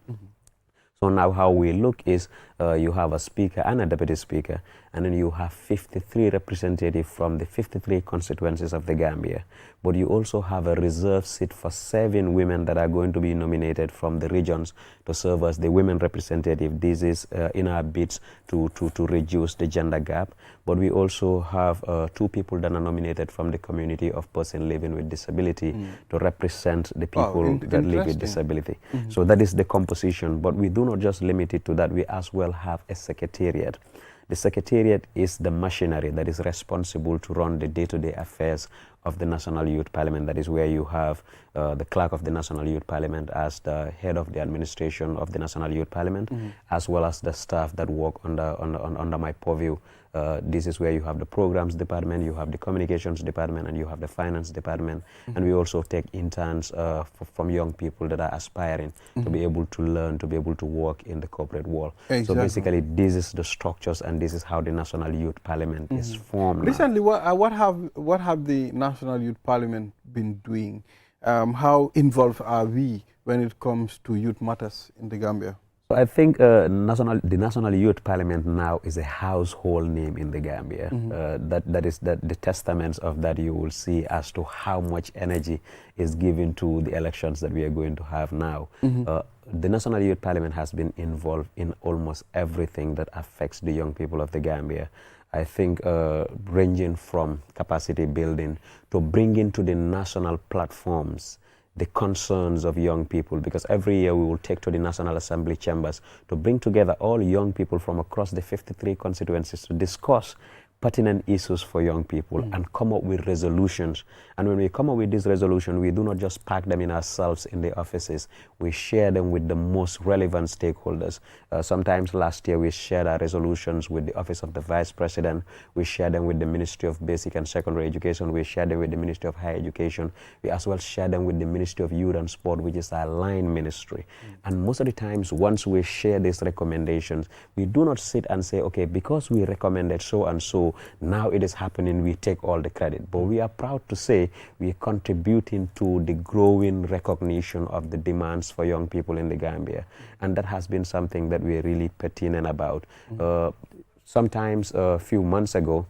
So now how we look is you have a speaker and a deputy speaker, and then you have 53 representatives from the 53 constituencies of the Gambia. But you also have a reserve seat for 7 women that are going to be nominated from the regions to serve as the women representative. This is in our bids to reduce the gender gap. But we also have 2 people that are nominated from the community of persons living with disability to represent the people that live with disability. So that is the composition. But we do not just limit it to that. We as well have a secretariat. The secretariat is the machinery that is responsible to run the day-to-day affairs of the National Youth Parliament. That is where you have the clerk of the National Youth Parliament as the head of the administration of the National Youth Parliament, as well as the staff that work under my purview. This is where you have the programs department, you have the communications department, and you have the finance department. And we also take interns from young people that are aspiring to be able to learn, to be able to work in the corporate world. Exactly. So basically, this is the structures, and this is how the National Youth Parliament is formed. Recently, what have the National Youth Parliament been doing? How involved are we when it comes to youth matters in the Gambia? I think the National Youth Parliament now is a household name in the Gambia. That is the testaments of that you will see as to how much energy is given to the elections that we are going to have now. The National Youth Parliament has been involved in almost everything that affects the young people of the Gambia. I think ranging from capacity building to bringing to the national platforms the concerns of young people, because every year we will take to the National Assembly chambers to bring together all young people from across the 53 constituencies to discuss pertinent issues for young people and come up with resolutions. And when we come up with this resolution, we do not just pack them in ourselves in the offices. We share them with the most relevant stakeholders. Sometimes last year we shared our resolutions with the Office of the Vice President. We shared them with the Ministry of Basic and Secondary Education. We shared them with the Ministry of Higher Education. We as well shared them with the Ministry of Youth and Sport, which is our line ministry. And most of the times, once we share these recommendations, we do not sit and say, okay, because we recommended so and so, now it is happening, we take all the credit. But we are proud to say we are contributing to the growing recognition of the demands for young people in the Gambia. And that has been something that we are really pertinent about. Sometimes a few months ago,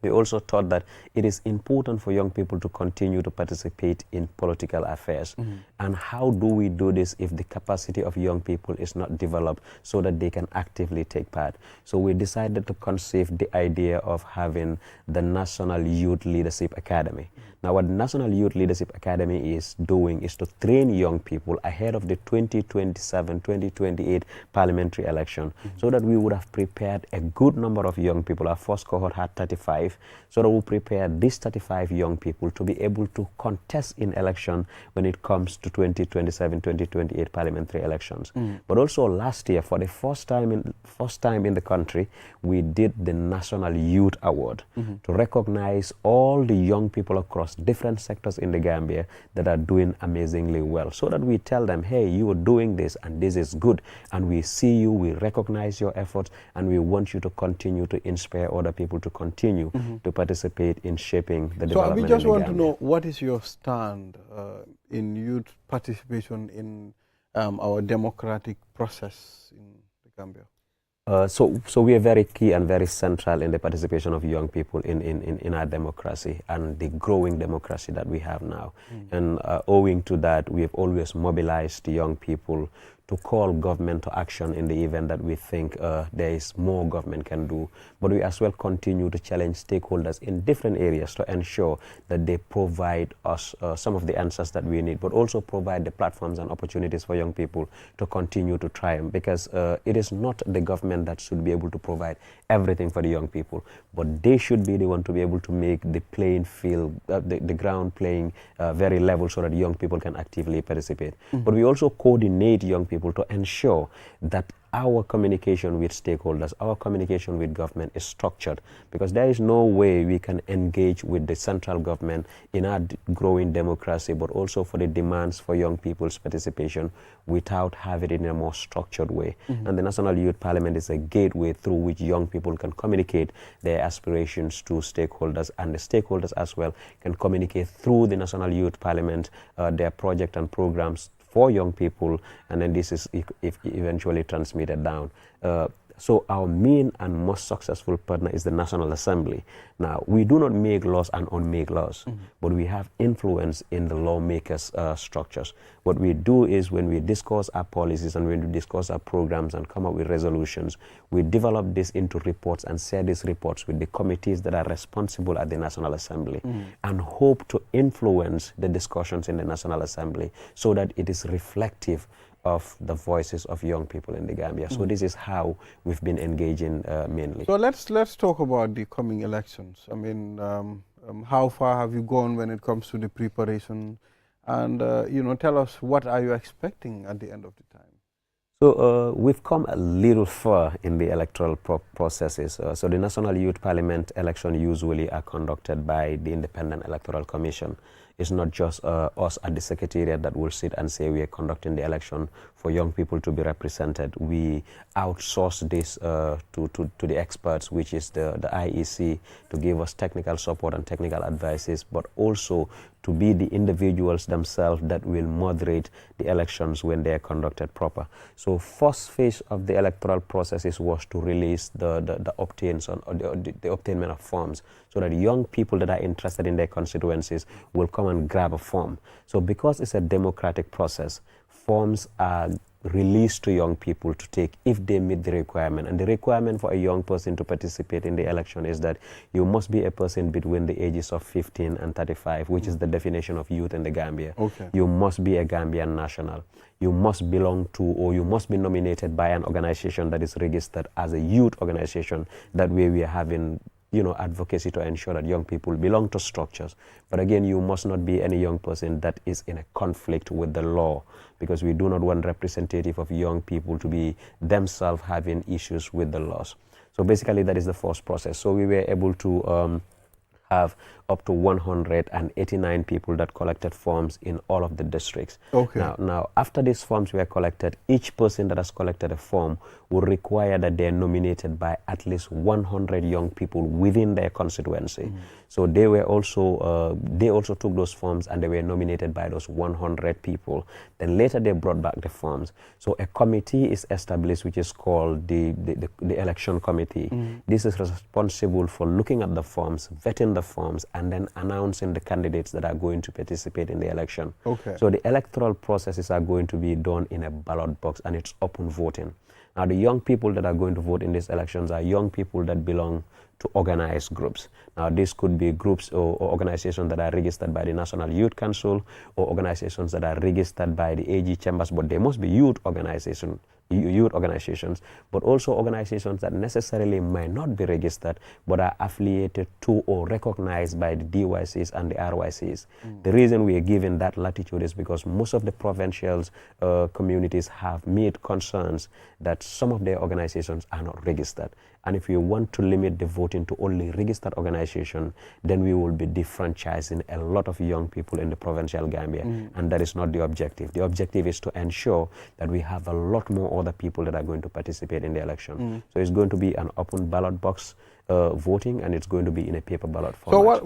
we also thought that it is important for young people to continue to participate in political affairs. And how do we do this if the capacity of young people is not developed so that they can actively take part? So we decided to conceive the idea of having the National Youth Leadership Academy. Now, what the National Youth Leadership Academy is doing is to train young people ahead of the 2027-2028 parliamentary election, so that we would have prepared a good number of young people. Our first cohort had 35, so that we prepare these 35 young people to be able to contest in election when it comes to 2027-2028 parliamentary elections. But also last year, for the first time in the country, we did the National Youth Award to recognize all the young people across different sectors in the Gambia that are doing amazingly well, so that we tell them, hey, you are doing this and this is good, and we see you, we recognize your efforts, and we want you to continue to inspire other people to continue to participate in shaping the development. So we just want to know, what is your stand in youth participation in our democratic process in the Gambia? So we are very key and very central in the participation of young people in our democracy and the growing democracy that we have now. And owing to that, we have always mobilized the young people to call government to action in the event that we think there is more government can do. But we as well continue to challenge stakeholders in different areas to ensure that they provide us some of the answers that we need, but also provide the platforms and opportunities for young people to continue to triumph, because it is not the government that should be able to provide everything for the young people, but they should be the one to be able to make the playing field, the ground playing very level, so that young people can actively participate. But we also coordinate young people to ensure that our communication with stakeholders, our communication with government is structured, because there is no way we can engage with the central government in our growing democracy, but also for the demands for young people's participation, without having it in a more structured way. And the National Youth Parliament is a gateway through which young people can communicate their aspirations to stakeholders, and the stakeholders as well can communicate through the National Youth Parliament their project and programs for young people, and then this is eventually transmitted down. So our main and most successful partner is the National Assembly. Now, we do not make laws and unmake laws, but we have influence in the lawmakers' structures. What we do is, when we discuss our policies and when we discuss our programs and come up with resolutions, we develop this into reports and share these reports with the committees that are responsible at the National Assembly, and hope to influence the discussions in the National Assembly so that it is reflective of the voices of young people in the Gambia. So this is how we've been engaging mainly. So let's talk about the coming elections. I mean, how far have you gone when it comes to the preparation? And, you know, tell us, what are you expecting at the end of the time? So we've come a little far in the electoral processes. So the National Youth Parliament election usually are conducted by the Independent Electoral Commission. It's not just us at the Secretariat that will sit and say we are conducting the election for young people to be represented. We outsource this to the experts, which is the IEC, to give us technical support and technical advices, but also to be the individuals themselves that will moderate the elections when they are conducted proper. So first phase of the electoral processes was to release the obtainment of forms, so that young people that are interested in their constituencies will come and grab a form. So because it's a democratic process, forms are released to young people to take if they meet the requirement. And the requirement for a young person to participate in the election is that you must be a person between the ages of 15 and 35, which is the definition of youth in the Gambia. Okay. You must be a Gambian national. You must belong to, or you must be nominated by an organization that is registered as a youth organization. That way we are having advocacy to ensure that young people belong to structures. But again, you must not be any young person that is in a conflict with the law, because we do not want representative of young people to be themselves having issues with the laws. So basically that is the first process. So we were able to have up to 189 people that collected forms in all of the districts. Okay. Now, after these forms were collected, each person that has collected a form will require that they are nominated by at least 100 young people within their constituency. So they were also took those forms and they were nominated by those 100 people. Then later they brought back the forms. So a committee is established, which is called the election committee. This is responsible for looking at the forms, vetting the forms, and then announcing the candidates that are going to participate in the election. Okay. So the electoral processes are going to be done in a ballot box, and it's open voting. Now the young people that are going to vote in these elections are young people that belong to organized groups. Now this could be groups or organizations that are registered by the National Youth Council, or organizations that are registered by the AG chambers, but they must be youth organizations, but also organizations that necessarily might not be registered but are affiliated to or recognized by the DYCs and the RYCs. The reason we are given that latitude is because most of the provincial communities have made concerns that some of their organizations are not registered. And if we want to limit the voting to only registered organizations, then we will be defranchising a lot of young people in the provincial Gambia. And that is not the objective. The objective is to ensure that we have a lot more other people that are going to participate in the election. So it's going to be an open ballot box voting, and it's going to be in a paper ballot format. So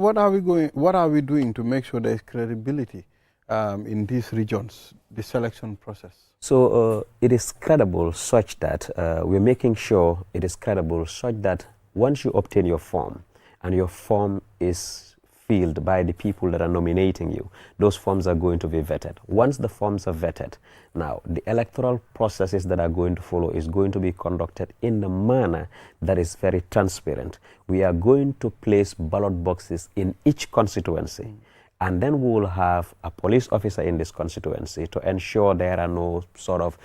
what are we doing to make sure there is credibility in these regions, the selection process? So it is credible such that we're making sure it is credible such that once you obtain your form and your form is filled by the people that are nominating you, those forms are going to be vetted. Once the forms are vetted, now the electoral processes that are going to follow is going to be conducted in a manner that is very transparent. We are going to place ballot boxes in each constituency. And then we will have a police officer in this constituency to ensure there are no sort of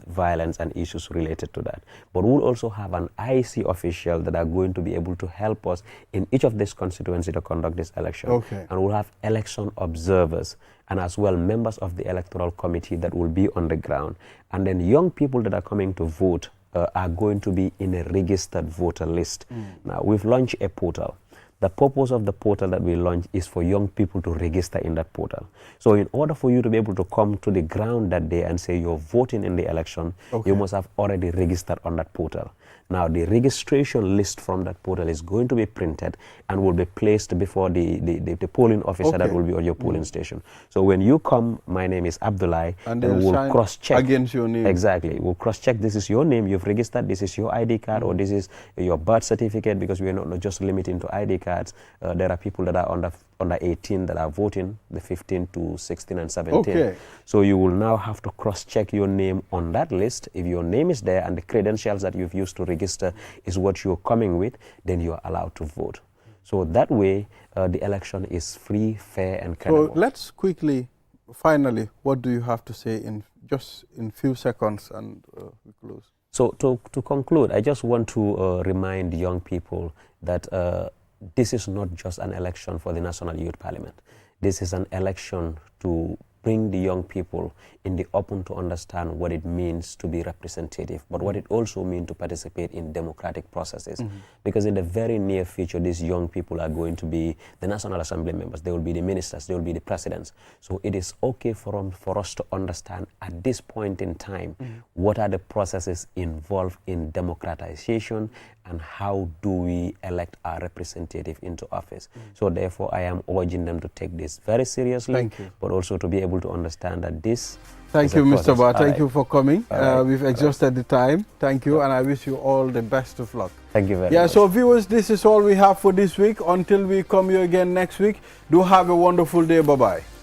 violence and issues related to that. But we'll also have an IEC official that are going to be able to help us in each of these constituencies to conduct this election. Okay. And we'll have election observers and as well members of the electoral committee that will be on the ground. And then young people that are coming to vote are going to be in a registered voter list. Now, we've launched a portal. The purpose of the portal that we launched is for young people to register in that portal. So in order for you to be able to come to the ground that day and say you're voting in the election, you must have already registered on that portal. Now the registration list from that portal is going to be printed and will be placed before the polling officer that will be on your polling station. So when you come, my name is Abdullah, and we'll cross-check against your name. Exactly. We'll cross-check, this is your name, you've registered, this is your ID card, or this is your birth certificate, because we are not just limiting to ID cards. There are people that are under 18 that are voting, the 15 to 16 and 17. Okay. So you will now have to cross-check your name on that list. If your name is there and the credentials that you've used to register is what you're coming with, then you're allowed to vote. So that way, the election is free, fair, and credible. So let's quickly, finally, what do you have to say in just in few seconds, and we close. So to conclude, I just want to remind young people that this is not just an election for the National Youth Parliament. This is an election to bring the young people in the open to understand what it means to be representative, but what it also means to participate in democratic processes. Because in the very near future, these young people are going to be the National Assembly members, they will be the ministers, they will be the presidents. So it is okay for us to understand at this point in time, what are the processes involved in democratization and how do we elect our representative into office. So therefore, I am urging them to take this very seriously, but also to be able to understand that this Thank you, Mr. Ba. Thank you for coming. We've exhausted the time. Thank you, and I wish you all the best of luck. Thank you very much. Yeah, so viewers, this is all we have for this week. Until we come here again next week, do have a wonderful day. Bye-bye.